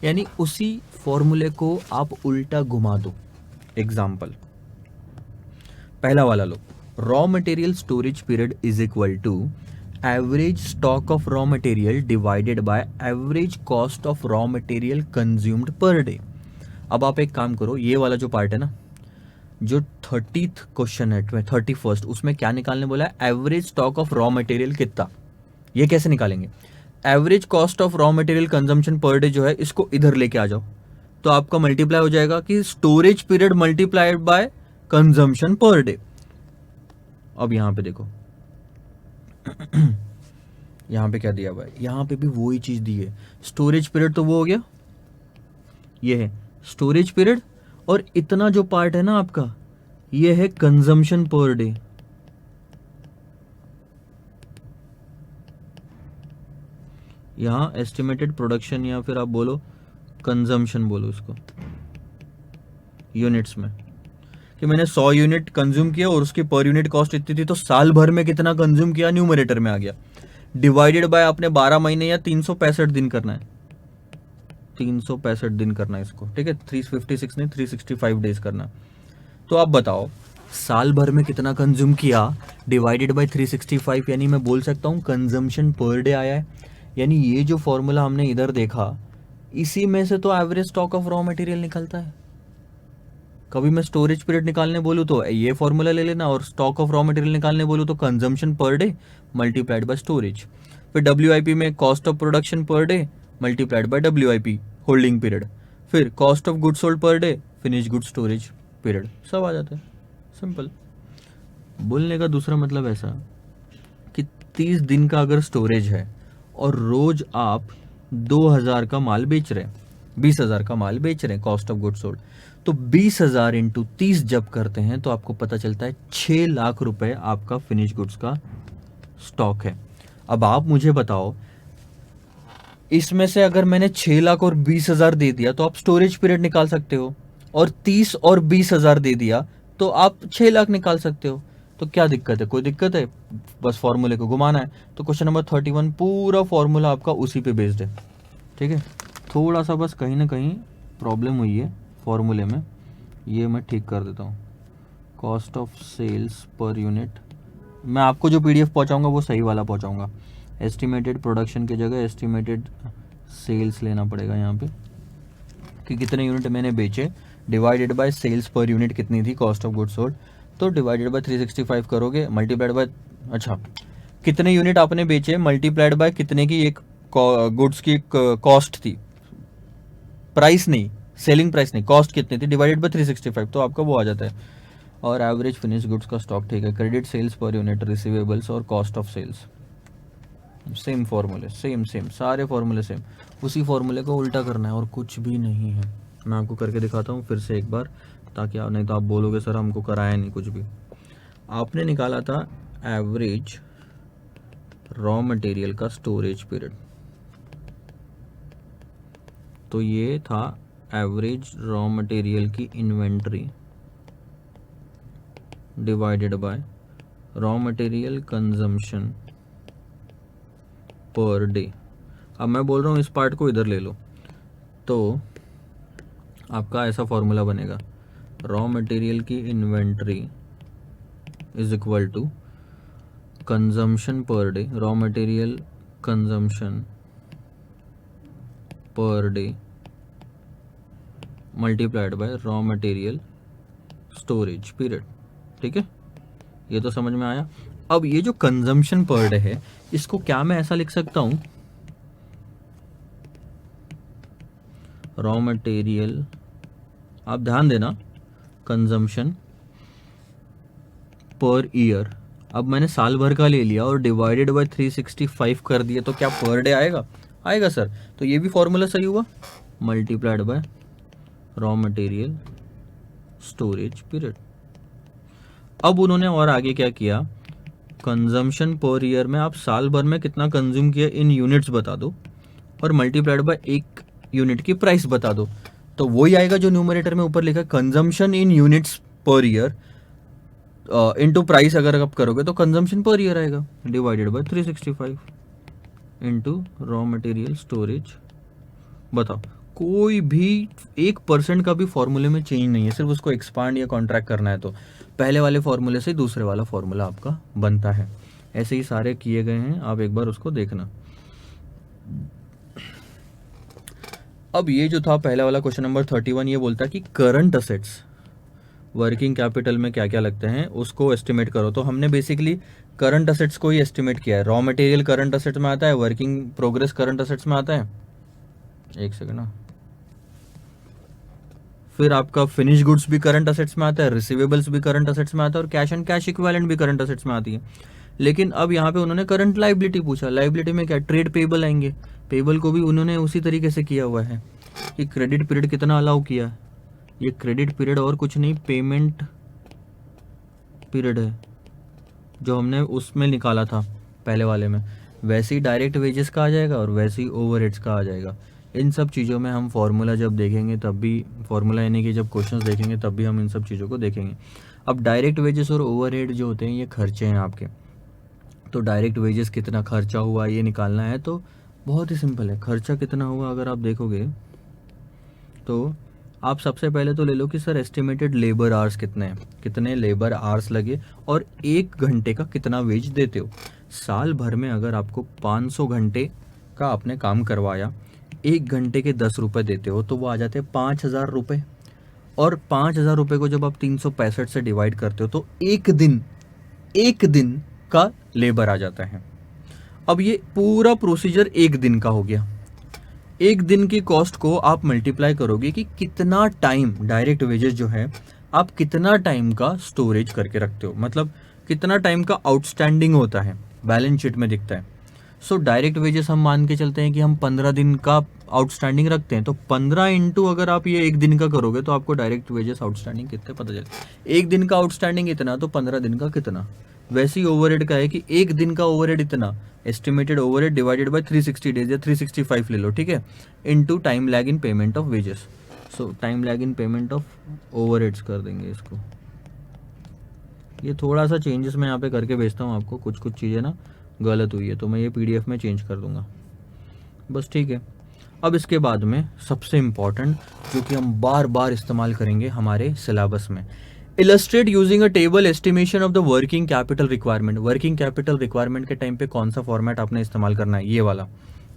यानी उसी फॉर्मूले को आप उल्टा घुमा दो। एग्जाम्पल पहला वाला लो, raw material storage period is equal to average stock of raw material divided by average cost of raw material consumed per day. अब आप एक काम करो, ये वाला जो पार्ट है ना, जो 30th क्वेश्चन है 31st, उसमें क्या निकालने बोला है, average stock of raw material कितना, ये कैसे निकालेंगे, average cost of raw material consumption per day जो है इसको इधर लेके आ जाओ, तो आपका मल्टीप्लाई हो जाएगा कि storage period multiplied by consumption per day. अब यहां पे देखो यहां पे क्या दिया हुआ है, यहां पे भी वही चीज दी है, स्टोरेज पीरियड तो वो हो गया, ये है स्टोरेज पीरियड, और इतना जो पार्ट है ना आपका, ये है कंजम्पशन पर डे। यहां एस्टिमेटेड प्रोडक्शन या फिर आप बोलो कंजम्पशन बोलो इसको यूनिट्स में, कि मैंने 100 यूनिट कंज्यूम किया और उसकी पर यूनिट कॉस्ट इतनी थी, तो साल भर में कितना कंज्यूम किया न्यूमरेटर में आ गया, डिवाइडेड बाय आपने 12 महीने या 365 दिन करना है, 365 दिन करना है इसको, ठीक है, 356 नहीं 365 डेज करना। तो आप बताओ साल भर में कितना कंज्यूम किया डिवाइडेड बाय 365, यानी मैं बोल सकता हूँ कंजम्पशन पर डे आया है। यानी ये जो फॉर्मूला हमने इधर देखा, इसी में से तो average stock of raw material निकलता है। कभी मैं स्टोरेज पीरियड निकालने बोलूँ तो ये फॉर्मूला ले लेना, और स्टॉक ऑफ रॉ मटेरियल निकालने बोलूँ तो consumption per day multiplied by storage. फिर WIP में cost of production per day multiplied by WIP holding period, फिर cost of good sold per day finish good storage period, सब आ जाता है। सिंपल। बोलने का दूसरा मतलब ऐसा कि 30 दिन का अगर स्टोरेज है और रोज आप 2000 का माल बेच रहे हैं, 20,000 का माल बेच रहे हैं कॉस्ट ऑफ गुड सोल्ड, तो 20,000 इंटू 30 जब करते हैं तो आपको पता चलता है 6 लाख रुपए आपका फिनिश गुड्स का स्टॉक है। अब आप मुझे बताओ, इसमें से अगर मैंने 6 लाख और 20,000 दे दिया तो आप स्टोरेज पीरियड निकाल सकते हो, और 30 और 20,000 दे दिया तो आप 6 लाख निकाल सकते हो। तो क्या दिक्कत है, कोई दिक्कत है, बस फॉर्मूले को घुमाना है। तो क्वेश्चन नंबर 31 पूरा फॉर्मूला आपका उसी पे बेस्ड है, ठीक है। थोड़ा सा बस कहीं ना कहीं प्रॉब्लम हुई है फॉर्मूले में, ये मैं ठीक कर देता हूँ। Cost of sales per unit, मैं आपको जो PDF पहुँचाऊँगा वो सही वाला पहुँचाऊँगा। एस्टिमेटेड प्रोडक्शन की जगह एस्टिमेटेड सेल्स लेना पड़ेगा यहाँ पे, कि कितने यूनिट मैंने बेचे divided by sales per unit कितनी थी कॉस्ट ऑफ गुड्स सोल्ड, तो डिवाइडेड बाय 365 करोगे मल्टीप्लाइड बाय, अच्छा कितने यूनिट आपने बेचे मल्टीप्लाइड बाय कितने की एक गुड्स की कॉस्ट थी, प्राइस नहीं, सेलिंग प्राइस नहीं, कॉस्ट कितनी थी डिवाइडेड बाय 365, तो आपका वो आ जाता है। और एवरेज फिनिश गुड्स का स्टॉक, ठीक है, credit sales per unit, receivables और कॉस्ट ऑफ सेल्स, सेम फॉर्मूले, सेम सारे फॉर्मूले सेम, उसी फॉर्मूले को उल्टा करना है और कुछ भी नहीं है। मैं आपको करके दिखाता हूँ फिर से एक बार, ताकि आप, नहीं तो आप बोलोगे सर हमको कराया नहीं कुछ भी। आपने निकाला था एवरेज रॉ मटेरियल का स्टोरेज पीरियड, तो ये था एवरेज रॉ मटेरियल की inventory divided by raw material consumption per day. अब मैं बोल रहा हूँ इस पार्ट को इधर ले लो, तो आपका ऐसा फॉर्मूला बनेगा, रॉ मटेरियल की inventory is equal to consumption per day, raw material consumption per day multiplied by raw material storage period, ठीक है, ये तो समझ में आया। अब ये जो कंजम्पशन पर डे है, इसको क्या मैं ऐसा लिख सकता हूं, रॉ मटेरियल, आप ध्यान देना, कंजम्पशन पर ईयर, अब मैंने साल भर का ले लिया और डिवाइडेड बाय 365 कर दिया, तो क्या पर डे आएगा, आएगा सर, तो ये भी फॉर्मूला सही हुआ, multiplied by raw material storage period. अब उन्होंने और आगे क्या किया, कंजम्पशन पर ईयर में आप साल भर में कितना कंज्यूम किया इन यूनिट्स बता दो, और मल्टीप्लाइड बाय एक यूनिट की प्राइस बता दो, तो वही आएगा जो न्यूमरेटर में ऊपर लिखा है, consumption in units per year into price अगर आप करोगे तो कंजम्पशन पर ईयर आएगा, divided by 365 into raw material storage. बताओ, कोई भी 1% का भी फॉर्मूले में चेंज नहीं है, सिर्फ उसको एक्सपांड या कॉन्ट्रैक्ट करना है। तो पहले वाले फॉर्मूले से दूसरे वाला फॉर्मूला आपका बनता है। ऐसे ही सारे किए गए हैं, आप एक बार उसको देखना। अब ये जो था पहला वाला क्वेश्चन नंबर 31, ये बोलता है कि करंट असेट्स वर्किंग कैपिटल में क्या क्या लगते हैं उसको एस्टिमेट करो। तो हमने बेसिकली करंट असेट्स को ही एस्टिमेट किया है। रॉ मटेरियल करंट असेट्स में आता है, वर्किंग प्रोग्रेस करंट असेट्स में आता है, एक सेकंड ना, फिर आपका फिनिश गुड्स भी करंट असेट्स में आता है, रिसीवेबल्स भी करंट असेट्स में आता है, और कैश एंड कैश इक्विवेलेंट भी करंट असेट्स में आती है। लेकिन अब यहाँ पे उन्होंने करंट लायबिलिटी पूछा। लायबिलिटी में क्या, ट्रेड पेबल आएंगे। पेबल को भी उन्होंने उसी तरीके से किया हुआ है कि क्रेडिट पीरियड कितना अलाउ किया। ये क्रेडिट पीरियड और कुछ नहीं, पेमेंट पीरियड है जो हमने उसमें निकाला था पहले वाले में। वैसे ही डायरेक्ट वेजेस का आ जाएगा और वैसे ही ओवरहेड्स का आ जाएगा। इन सब चीज़ों में हम फार्मूला जब देखेंगे तब भी, फार्मूला यानी कि जब क्वेश्चंस देखेंगे तब भी हम इन सब चीज़ों को देखेंगे। अब डायरेक्ट वेजेस और ओवरहेड जो होते हैं ये खर्चे हैं आपके। तो डायरेक्ट वेजेस कितना खर्चा हुआ ये निकालना है, तो बहुत ही सिंपल है। खर्चा कितना हुआ अगर आप देखोगे तो आप सबसे पहले तो ले लो कि सर एस्टिमेटेड लेबर आवर्स कितने हैं, कितने लेबर आवर्स लगे और 1 घंटे का कितना वेज देते हो। साल भर में अगर आपको 500 घंटे का आपने काम करवाया, 1 घंटे के 10 रुपये देते हो, तो वो आ जाते हैं 5,000 रुपये। और 5,000 रुपये को जब आप 365 से डिवाइड करते हो तो एक दिन का लेबर आ जाता है। अब ये पूरा प्रोसीजर 1 दिन का हो गया। 1 दिन की कॉस्ट को आप मल्टीप्लाई करोगे कि कितना टाइम डायरेक्ट वेजेस जो है आप कितना टाइम का स्टोरेज करके रखते हो, मतलब कितना टाइम का आउटस्टैंडिंग होता है, बैलेंस शीट में दिखता है। सो डायरेक्ट वेजेस हम मान के चलते हैं कि हम 15 दिन का आउटस्टैंडिंग रखते हैं, तो 15 इंटू अगर आप ये 1 दिन का करोगे तो आपको डायरेक्ट वेजेस आउटस्टैंडिंग कितने पता चले। 1 दिन का आउटस्टैंडिंग इतना, तो 15 दिन का कितना। वैसे ही ओवरहेड का है कि 1 दिन का ओवरहेड इतना, estimated overhead divided by 360 days या 365 ले लो, ठीक है, into time lag in payment of wages. So time lag in payment of overheads कर देंगे इसको। ये थोड़ा सा चेंजेस मैं यहाँ पे करके भेजता हूँ आपको, कुछ चीज़ें ना गलत हुई है तो मैं ये PDF में चेंज कर दूंगा बस, ठीक है। अब इसके बाद में सबसे इम्पॉर्टेंट जो कि हम बार बार इस्तेमाल करेंगे हमारे सिलेबस में, illustrate using a table estimation of the working capital requirement. Working capital requirement के टाइम पे कौन सा फॉर्मेट आपने इस्तेमाल करना है, ये वाला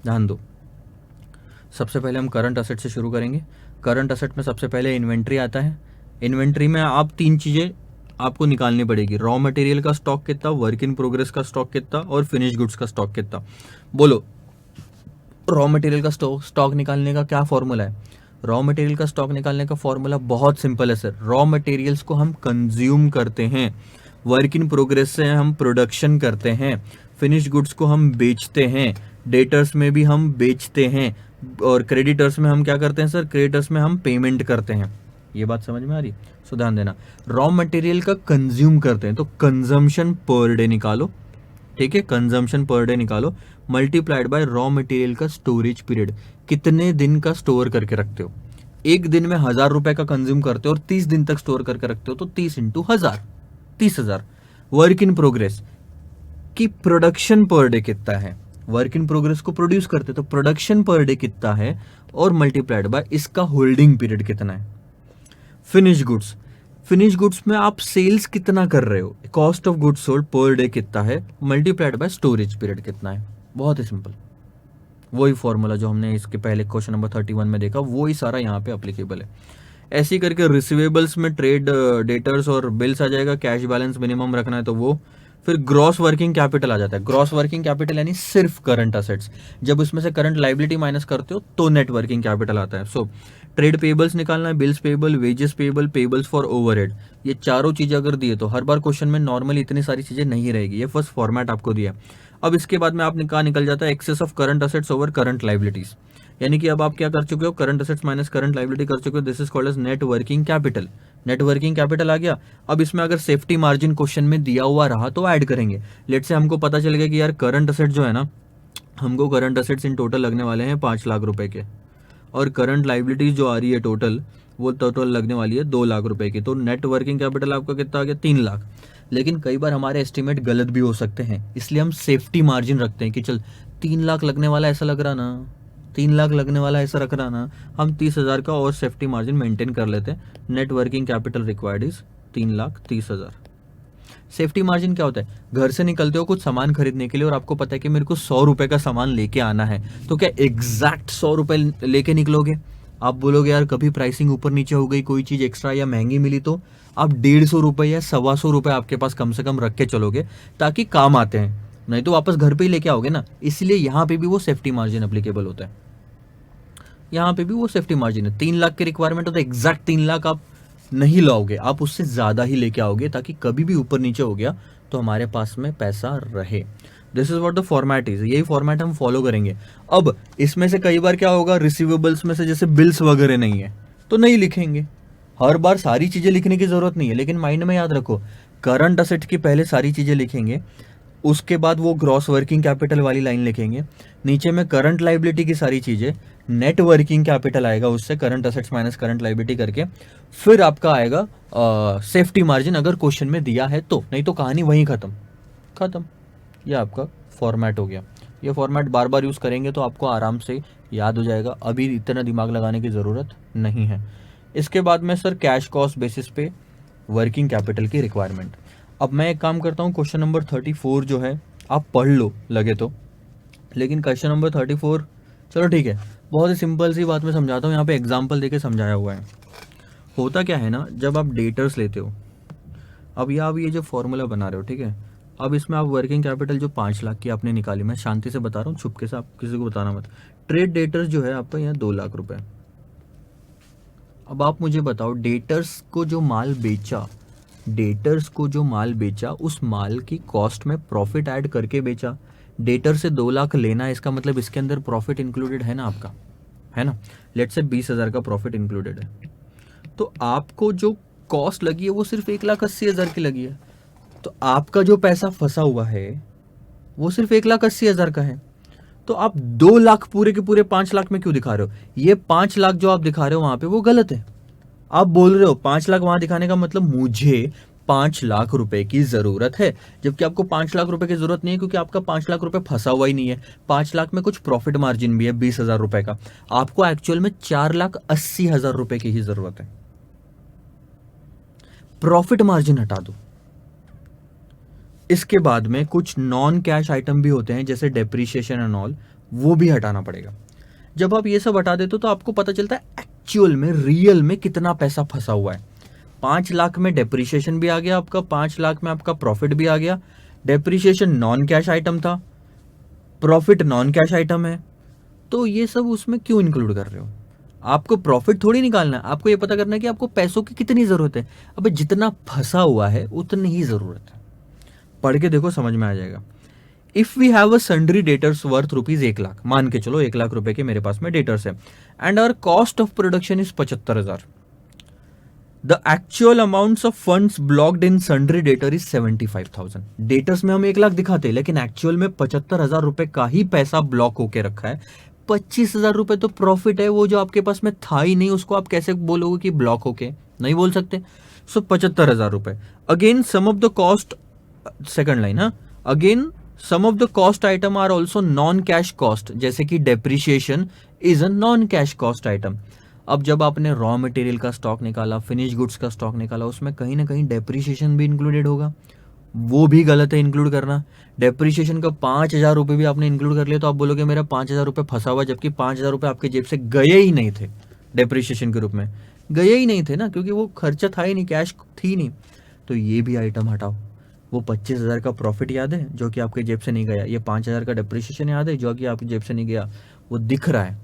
ध्यान दो। सबसे पहले हम करंट असेट से शुरू करेंगे। करंट असेट में सबसे पहले इन्वेंट्री आता है। इन्वेंट्री में आप 3 चीज़ें आपको निकालनी पड़ेगी, रॉ मटेरियल का स्टॉक कितना, वर्क इन प्रोग्रेस का स्टॉक कितना और फिनिश गुड्स का स्टॉक कितना। बोलो, रॉ मटेरियल का स्टॉक निकालने का क्या फॉर्मूला है। रॉ मटेरियल का स्टॉक निकालने का फॉर्मूला बहुत सिंपल है सर। रॉ मटेरियल्स को हम कंज्यूम करते हैं, वर्क इन प्रोग्रेस से हम प्रोडक्शन करते हैं, फिनिश गुड्स को हम बेचते हैं, डेटर्स में भी हम बेचते हैं, और क्रेडिटर्स में हम क्या करते हैं सर, क्रेडिटर्स में हम पेमेंट करते हैं। ये बात समझ में आ रही, सो ध्यान देना। रॉ मटेरियल का कंज्यूम करते हैं तो कंजम्पशन पर डे निकालो, ठीक है, कंजम्पशन पर डे निकालो, मल्टीप्लाइड बाय रॉ मटेरियल का स्टोरेज पीरियड, कितने दिन का स्टोर करके रखते हो। 1 दिन में 1,000 रुपए का कंज्यूम करते हो और 30 दिन तक स्टोर करके रखते हो, तो 30 इंटू 1000, 30,000। वर्क इन प्रोग्रेस की प्रोडक्शन पर डे कितना है, वर्क इन प्रोग्रेस को प्रोड्यूस करते तो प्रोडक्शन पर डे कितना है, और मल्टीप्लाइड बाय इसका होल्डिंग पीरियड कितना है। फिनिश गुड्स, फिनिश गुड्स में आप सेल्स कितना कर रहे हो, cost of goods sold per day कितना है, मल्टीप्लाइड बाय स्टोरेज पीरियड कितना है। बहुत ही सिंपल, वही फॉर्मूला जो हमने इसके पहले क्वेश्चन नंबर 31 में देखा, वही सारा यहाँ पे अप्लीकेबल है। ऐसे ही करके रिसीवेबल्स में ट्रेड डेटर्स और बिल्स आ जाएगा, कैश बैलेंस मिनिमम रखना है तो वो। फिर ग्रॉस वर्किंग कैपिटल आ जाता है। ग्रॉस वर्किंग कैपिटल यानी सिर्फ करंट असेट्स, जब उसमें से करंट लायबिलिटी माइनस करते हो तो नेट वर्किंग कैपिटल आता है। सो ट्रेड पेबल्स निकालना है, bills payable, wages payable, payables for overhead, ये चारों चीजें अगर दिए तो हर बार क्वेश्चन में नॉर्मली इतनी सारी चीजें नहीं रहेगी, ये फर्स्ट फॉर्मेट आपको दिया। अब इसके बाद में आपने कहा निकल जाता है excess of current assets over current liabilities, यानी कि अब आप क्या कर चुके हो, current assets minus current liability कर चुके हो, this is called as net working capital. Net working capital आ गया। अब इसमें अगर सेफ्टी मार्जिन क्वेश्चन में दिया हुआ रहा तो ऐड करेंगे। लेट से हमको पता चल गया कि यार करंट असेट जो है ना, हमको करंट असेट्स इन टोटल लगने वाले हैं 5 लाख रुपए के, और करंट लायबिलिटीज जो आ रही है टोटल, वो टोटल लगने वाली है 2 लाख रुपए की। तो नेट वर्किंग कैपिटल आपका कितना आ गया, 3 लाख। लेकिन कई बार हमारे एस्टिमेट गलत भी हो सकते हैं, इसलिए हम सेफ्टी मार्जिन रखते हैं कि चल 3 लाख लगने वाला ऐसा लग रहा ना, 3 लाख लगने वाला ऐसा रख रहा ना, हम 30,000 का और सेफ्टी मार्जिन मेंटेन कर लेते हैं। Net working capital required is 3,30,000। Safety margin क्या होता है? घर से निकलते हो कुछ सामान खरीदने के लिए और आपको पता है कि मेरे को 100 रुपए का सामान लेके आना है, तो क्या एग्जैक्ट 100 रुपए लेके निकलोगे? आप बोलोगे यार कभी प्राइसिंग ऊपर नीचे हो गई, कोई चीज एक्स्ट्रा या महंगी मिली, तो आप 150 रुपए या 125 रुपए आपके पास कम से कम रख के चलोगे, ताकि काम आते हैं, नहीं तो वापस घर पे ही लेके आओगे ना। इसलिए यहाँ पे भी वो सेफ्टी मार्जिन अप्लीकेबल होता है। यहाँ पे भी वो सेफ्टी मार्जिन है। 3 लाख की रिक्वायरमेंट हो तो एग्जैक्ट 3 लाख आप नहीं लाओगे, आप उससे ज़्यादा ही लेके आओगे, ताकि कभी भी ऊपर नीचे हो गया तो हमारे पास में पैसा रहे। This is what the format is, यही फॉर्मेट हम फॉलो करेंगे। अब इसमें से कई बार क्या होगा, रिसीवेबल्स में से जैसे बिल्स वगैरह नहीं है तो नहीं लिखेंगे। हर बार सारी चीज़ें लिखने की ज़रूरत नहीं है, लेकिन माइंड में याद रखो, करंट असेट की पहले सारी चीज़ें लिखेंगे, उसके बाद वो ग्रॉस वर्किंग कैपिटल वाली लाइन लिखेंगे, नीचे में करंट लाइबिलिटी की सारी चीज़ें, नेट वर्किंग कैपिटल आएगा, उससे current assets minus current liability करके फिर आपका आएगा सेफ्टी मार्जिन, अगर क्वेश्चन में दिया है तो, नहीं तो कहानी वहीं खत्म। ये आपका फॉर्मेट हो गया। ये फॉर्मेट बार बार यूज़ करेंगे तो आपको आराम से याद हो जाएगा, अभी इतना दिमाग लगाने की ज़रूरत नहीं है। इसके बाद में सर कैश कॉस्ट बेसिस पे वर्किंग कैपिटल की रिक्वायरमेंट। अब मैं एक काम करता हूँ, क्वेश्चन नंबर 34 जो है आप पढ़ लो लगे तो, लेकिन क्वेश्चन नंबर 34 चलो ठीक है, बहुत ही सिंपल सी बात मैं समझाता हूँ, यहाँ पे एग्जाम्पल देके समझाया हुआ है। होता क्या है ना, जब आप डेटर्स लेते हो, अब आप ये जो फॉर्मूला बना रहे हो, ठीक है, अब इसमें आप वर्किंग कैपिटल जो 5 लाख की आपने निकाली, मैं शांति से बता रहा हूँ, छुपके से, आप किसी को बताना मत। ट्रेड डेटर्स जो है आपका यहाँ 2 लाख रुपए। अब आप मुझे बताओ, डेटर्स को जो माल बेचा उस माल की कॉस्ट में प्रॉफिट ऐड करके बेचा। डेटर से 2 लाख लेना है, इसका मतलब इसके अंदर प्रॉफिट इंक्लूडेड है ना आपका, है ना। लेट्स से 20,000 का प्रॉफिट इंक्लूडेड है, तो आपको जो कॉस्ट लगी है वो सिर्फ 1,80,000 की लगी है, तो आपका जो पैसा फंसा हुआ है वो सिर्फ 1,80,000 का है। तो आप 2 लाख पूरे के पूरे 5 लाख में क्यों दिखा रहे हो? ये 5 लाख जो आप दिखा रहे हो वहां पे वो गलत है। आप बोल रहे हो 5 लाख वहां दिखाने का मतलब मुझे 5 लाख रुपए की जरूरत है, जबकि आपको 5 लाख रुपए की जरूरत नहीं है, क्योंकि आपका 5 लाख रुपए फंसा हुआ ही नहीं है। 5 लाख में कुछ प्रॉफिट मार्जिन भी है 20,000 रुपए का, आपको एक्चुअल में 4,80,000 रुपए की ही जरूरत है। प्रॉफिट मार्जिन हटा दो। इसके बाद में कुछ नॉन कैश आइटम भी होते हैं जैसे डेप्रीशिएशन एंड ऑल, वो भी हटाना पड़ेगा। जब आप ये सब हटा देते हो तो आपको पता चलता है एक्चुअल में रियल में कितना पैसा फंसा हुआ है। 5 लाख में डेप्रीशिएशन भी आ गया आपका, 5 लाख में आपका प्रॉफिट भी आ गया। डेप्रीशिएशन नॉन कैश आइटम था, प्रॉफिट नॉन कैश आइटम है, तो ये सब उसमें क्यों इंक्लूड कर रहे हो? आपको प्रॉफिट थोड़ी निकालना है, आपको ये पता करना है कि आपको पैसों की कितनी जरूरत है। अब जितना फंसा हुआ है उतनी ही जरूरत है। पढ़ के देखो, समझ में आ जाएगा। If we have a sundry debtors worth rupees 1 lakh, मान के चलो 1 लाख रुपए के मेरे पास में डेटर्स है, and our cost of production is 75,000, the actual amounts of funds blocked in sundry debtor is 75,000। Debtors में हम 1 लाख दिखाते हैं, लेकिन एक्चुअल में 75,000 रुपए का ही पैसा ब्लॉक होके रखा है। 25,000 रुपए तो प्रॉफिट है, वो जो आपके पास में था ही नहीं, उसको आप कैसे बोलोगे कि ब्लॉक होके? नहीं बोल सकते। सो 75,000 रुपए। Again sum of the cost, second line, हाँ, again sum of the cost item are also non cash cost, जैसे कि depreciation is a non cash cost item. अब जब आपने रॉ मटेरियल का स्टॉक निकाला, फिनिश गुड्स का स्टॉक निकाला, उसमें कहीं ना कहीं डेप्रीशिएशन भी इंक्लूडेड होगा, वो भी गलत है इंक्लूड करना। डेप्रीशिएशन का 5,000 रुपये भी आपने इंक्लूड कर लिया तो आप बोलोगे मेरा 5,000 रुपये फंसा हुआ, जबकि 5,000 रुपये आपके जेब से गए ही नहीं थे, डेप्रीशिएशन के रूप में गए ही नहीं थे ना, क्योंकि वो खर्चा था ही नहीं, कैश थी नहीं। तो ये भी आइटम हटाओ। वो 25,000 का प्रॉफिट याद है जो कि आपके जेब से नहीं गया, ये 5,000 का डेप्रीशिएशन याद है जो कि आपकी जेब से नहीं गया, वो दिख रहा है।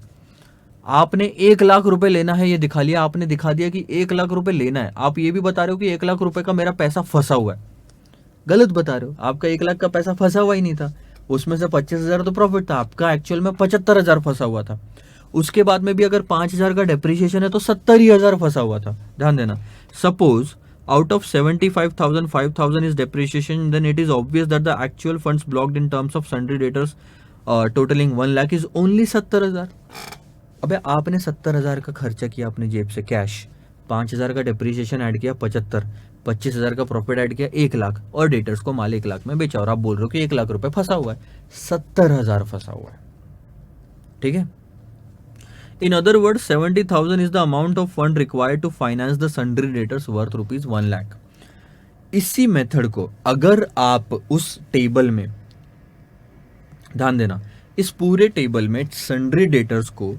आपने 1 लाख रुपए लेना है, ये दिखा लिया, आपने दिखा दिया कि 1 लाख रुपए लेना है। आप ये भी बता रहे हो कि 1 लाख रुपए का मेरा पैसा फंसा हुआ है, गलत बता रहे हो। आपका 1 लाख का पैसा फंसा हुआ ही नहीं था, उसमें से 25,000 तो प्रॉफिट था, आपका एक्चुअल में 75,000 फंसा हुआ था। उसके बाद में भी अगर 5,000 का डेप्रीशिएशन है तो 70,000 फंसा हुआ था, ध्यान देना। Suppose out of 75,000, 5,000 is depreciation, then it is obvious that the actual funds blocked in terms of sundry debtors totaling 1 lakh is only 70,000। अबे आपने 70,000 का खर्चा किया अपने जेब से कैश, 5,000 का डेप्रीशिएशन ऐड किया 75, 25,000 का प्रॉफिट ऐड किया 1 लाख, और डेटर्स को माल 1 लाख में बेचा, और आप बोल रहे हो कि 1 लाख रुपए फंसा हुआ है, 70,000 फंसा हुआ है। ठीक है। In other words, 70,000 is the amount of fund required to finance the sundry debtors worth rupees 1 lakh. इसी मेथड को अगर आप उस टेबल में, ध्यान देना, इस पूरे टेबल में सन्ड्री डेटर्स को,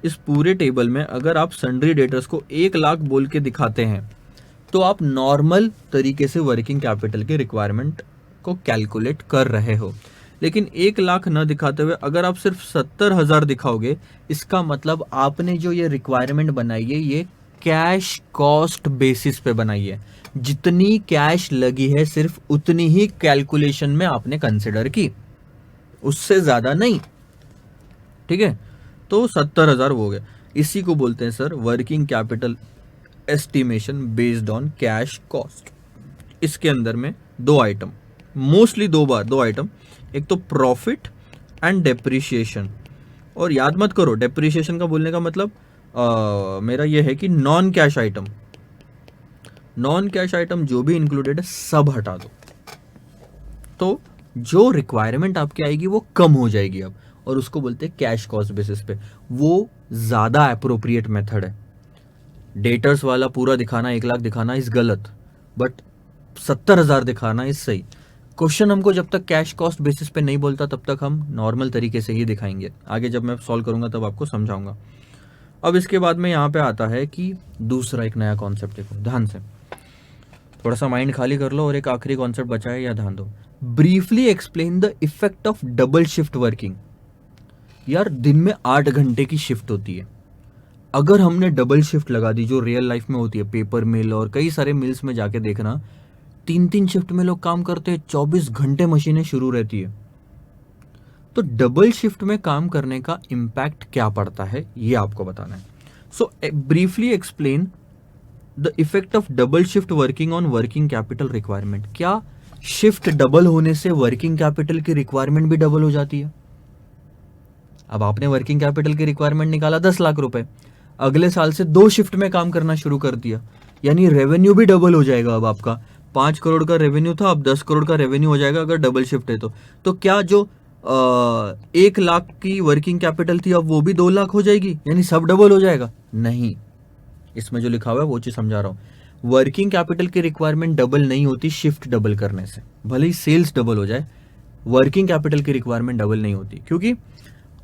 इस पूरे टेबल में अगर आप सन्ड्री डेटर्स को 1 लाख बोल के दिखाते हैं तो आप नॉर्मल तरीके से वर्किंग कैपिटल के रिक्वायरमेंट को कैलकुलेट कर रहे हो। लेकिन 1 लाख न दिखाते हुए अगर आप सिर्फ 70,000 दिखाओगे, इसका मतलब आपने जो ये रिक्वायरमेंट बनाई है ये कैश कॉस्ट बेसिस पे बनाई है। जितनी कैश लगी है सिर्फ उतनी ही कैलकुलेशन में आपने कंसिडर की, उससे ज्यादा नहीं। ठीक है, तो 70,000 हो गया। इसी को बोलते हैं sir working capital estimation based on cash cost. इसके अंदर में 2 आइटम, मोस्टली 2 आइटम, एक तो प्रॉफिट एंड डेप्रिसिएशन। और याद मत करो, डेप्रिसिएशन का बोलने का मतलब मेरा ये है कि non cash item, non cash item जो भी इंक्लूडेड है सब हटा दो, तो जो रिक्वायरमेंट आपकी आएगी वो कम हो जाएगी अब, और उसको बोलते हैं कैश कॉस्ट बेसिस पे। वो ज्यादा अप्रोप्रिएट मेथड है। डेटर्स वाला पूरा दिखाना, 1 लाख दिखाना इस गलत, बट 70,000 दिखाना इस सही। क्वेश्चन हमको जब तक कैश कॉस्ट बेसिस पे नहीं बोलता तब तक हम नॉर्मल तरीके से ही दिखाएंगे। आगे जब मैं सॉल्व करूंगा तब आपको समझाऊंगा। अब इसके बाद में यहाँ पे आता है कि दूसरा एक नया कॉन्सेप्ट, देखो ध्यान से, थोड़ा सा माइंड खाली कर लो और एक आखिरी कॉन्सेप्ट बचा है, या ध्यान दो। Briefly explain the effect of double shift working. यार दिन में 8 घंटे की शिफ्ट होती है, अगर हमने डबल शिफ्ट लगा दी जो रियल लाइफ में होती है, पेपर मिल और कई सारे मिल्स में जाके देखना 3-3 शिफ्ट में लोग काम करते हैं, 24 घंटे मशीनें शुरू रहती है। तो डबल शिफ्ट में काम करने का इम्पैक्ट क्या पड़ता है ये आपको बताना है। So briefly explain the effect of double shift working on working capital requirement. क्या शिफ्ट डबल होने से वर्किंग कैपिटल की रिक्वायरमेंट भी डबल हो जाती है? अब आपने वर्किंग कैपिटल की रिक्वायरमेंट निकाला 10 लाख रुपए, अगले साल से 2 शिफ्ट में काम करना शुरू कर दिया, यानी रेवेन्यू भी डबल हो जाएगा। अब आपका 5 करोड़ का रेवेन्यू था, अब 10 करोड़ का रेवेन्यू हो जाएगा अगर डबल शिफ्ट है तो क्या जो 1 लाख की वर्किंग कैपिटल थी अब वो भी 2 लाख हो जाएगी, यानी सब डबल हो जाएगा? नहीं, इसमें जो लिखा हुआ है वो चीज समझा रहा हूं। वर्किंग कैपिटल की रिक्वायरमेंट डबल नहीं होती शिफ्ट डबल करने से, भले ही सेल्स डबल हो जाए, वर्किंग कैपिटल की रिक्वायरमेंट डबल नहीं होती। क्योंकि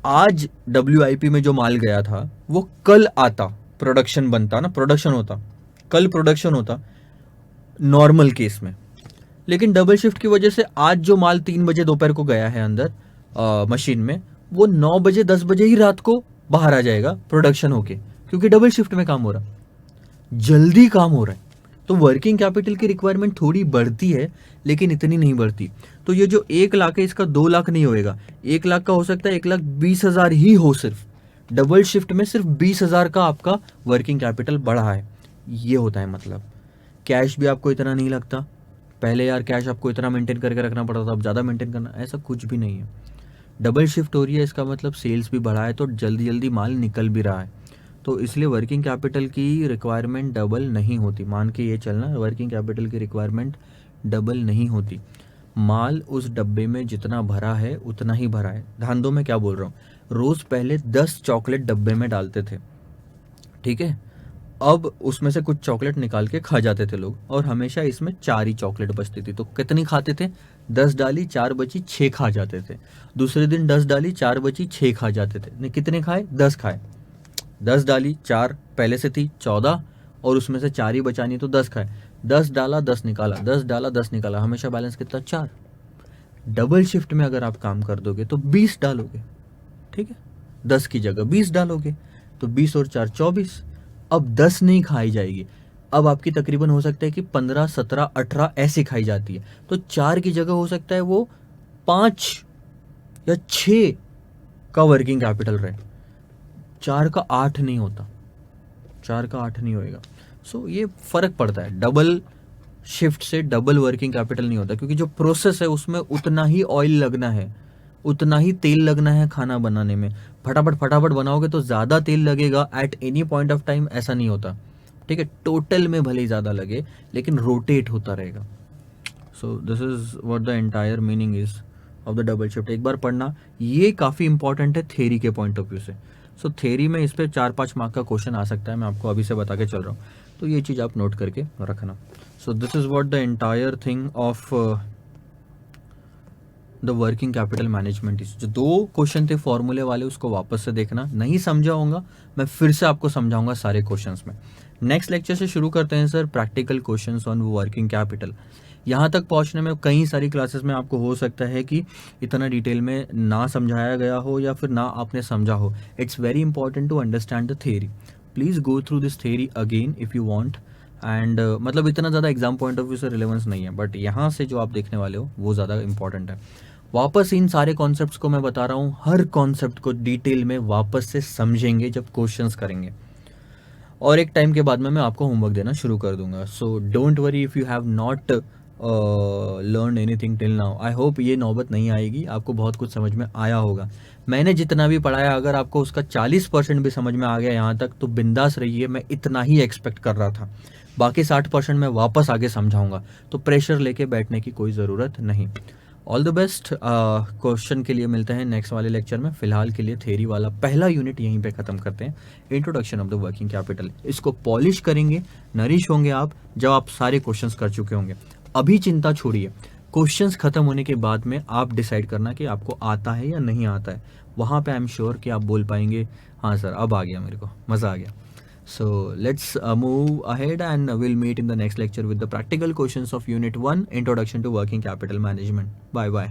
आज WIP में जो माल गया था वो कल आता, प्रोडक्शन बनता ना, प्रोडक्शन होता, कल प्रोडक्शन होता नॉर्मल केस में। लेकिन डबल शिफ्ट की वजह से आज जो माल 3 बजे दोपहर को गया है अंदर मशीन में, वो 9 बजे 10 बजे ही रात को बाहर आ जाएगा प्रोडक्शन होके, क्योंकि डबल शिफ्ट में काम हो रहा, जल्दी काम हो रहा है। तो वर्किंग कैपिटल की रिक्वायरमेंट थोड़ी बढ़ती है लेकिन इतनी नहीं बढ़ती। तो ये जो 1 लाख है इसका 2 लाख नहीं होएगा, 1 लाख का हो सकता है 1,20,000 ही हो। सिर्फ डबल शिफ्ट में सिर्फ 20,000 का आपका वर्किंग कैपिटल बढ़ा है, ये होता है मतलब। कैश भी आपको इतना नहीं लगता, पहले यार कैश आपको इतना मेंटेन करके रखना पड़ता था, अब ज़्यादा मेंटेन करना, ऐसा कुछ भी नहीं है। डबल शिफ्ट हो रही है इसका मतलब सेल्स भी बढ़ा है, तो जल्दी जल्दी माल निकल भी रहा है, तो इसलिए वर्किंग कैपिटल की रिक्वायरमेंट डबल नहीं होती। मान के ये चलना, वर्किंग कैपिटल की रिक्वायरमेंट डबल नहीं होती। माल उस डब्बे में जितना भरा है उतना ही भरा है। ध्यान दो मैं क्या बोल रहा हूँ। रोज़ पहले 10 चॉकलेट डब्बे में डालते थे, ठीक है, अब उसमें से कुछ चॉकलेट निकाल के खा जाते थे लोग, और हमेशा इसमें 4 ही चॉकलेट बचती थी। तो कितनी खाते थे? 10 डाली 4 बची 6 खा जाते थे। दूसरे दिन 10 डाली 4 बची 6 खा जाते थे। ने कितने खाए? 10 खाए। 10 डाली 4 पहले से थी 14, और उसमें से 4 ही बचानी, तो 10 खाए। 10 डाला 10 निकाला, 10 डाला 10 निकाला, हमेशा बैलेंस कितना? 4। डबल शिफ्ट में अगर आप काम कर दोगे तो 20 डालोगे, ठीक है, 10 की जगह 20 डालोगे, तो 20 और 4 24। अब 10 नहीं खाई जाएगी, अब आपकी तकरीबन हो सकता है कि 15 17 18 ऐसे खाई जाती है। तो 4 की जगह हो सकता है वो 5 या 6 का वर्किंग कैपिटल रहे, 4 का 8 नहीं होता, 4 का 8 नहीं होएगा। सो ये फर्क पड़ता है, डबल शिफ्ट से डबल वर्किंग कैपिटल नहीं होता, क्योंकि जो प्रोसेस है उसमें उतना ही ऑयल लगना है, उतना ही तेल लगना है खाना बनाने में। फटाफट फटाफट बनाओगे तो ज़्यादा तेल लगेगा at any point of time, ऐसा नहीं होता, ठीक है। टोटल में भले ही ज़्यादा लगे लेकिन रोटेट होता रहेगा। So this is what the entire meaning is of the double shift. एक बार पढ़ना, ये काफ़ी इंपॉर्टेंट है थ्योरी के पॉइंट ऑफ व्यू से। सो थ्योरी में इस पे 4-5 मार्क का क्वेश्चन आ सकता है, मैं आपको अभी से बता के चल रहा हूँ, तो ये चीज़ आप नोट करके रखना. So this is what the entire thing of the working capital management is. जो 2 क्वेश्चन थे फॉर्मूले वाले, उसको वापस से देखना. नहीं समझा होगा मैं फिर से आपको समझाऊंगा सारे क्वेश्चंस में. नेक्स्ट लेक्चर से शुरू करते हैं sir practical questions on working capital. यहाँ तक पहुँचने में कई सारी क्लासेस में आपको हो सकता है कि इतना डिटेल में ना समझाया गया हो या फिर ना आपने समझा हो. It's very important to understand the theory. Please go through this theory again if you want. And मतलब इतना ज़्यादा एग्जाम पॉइंट ऑफ व्यू से रिलेवेंस नहीं है, बट यहाँ से जो आप देखने वाले हो वो ज़्यादा इंपॉर्टेंट है. वापस इन सारे कॉन्सेप्ट्स को मैं बता रहा हूँ, हर कॉन्सेप्ट को डिटेल में वापस से समझेंगे जब क्वेश्चंस करेंगे, और एक टाइम के बाद में मैं आपको होमवर्क देना शुरू कर दूंगा. So don't worry if you have not learn anything till now. I hope ये नौबत नहीं आएगी, आपको बहुत कुछ समझ में आया होगा. मैंने जितना भी पढ़ाया अगर आपको उसका 40% भी समझ में आ गया यहाँ तक तो बिंदास रहिए, मैं इतना ही एक्सपेक्ट कर रहा था. बाकी 60% मैं वापस आगे समझाऊंगा, तो प्रेशर लेके बैठने की कोई ज़रूरत नहीं. All the best. क्वेश्चन के लिए मिलते हैं नेक्स्ट वाले लेक्चर में. फिलहाल के लिए थ्योरी वाला पहला यूनिट यहीं पे ख़त्म करते हैं, introduction of the working capital. इसको पॉलिश करेंगे, नरिश होंगे आप जब आप सारे क्वेश्चंस कर चुके होंगे. अभी चिंता छोड़िए, क्वेश्चंस खत्म होने के बाद में आप डिसाइड करना कि आपको आता है या नहीं आता है. वहाँ पे आई एम श्योर कि आप बोल पाएंगे हाँ सर अब आ गया, मेरे को मज़ा आ गया. So let's move ahead and we'll meet in the next lecture with the practical questions of Unit 1, Introduction to Working Capital Management. Bye bye.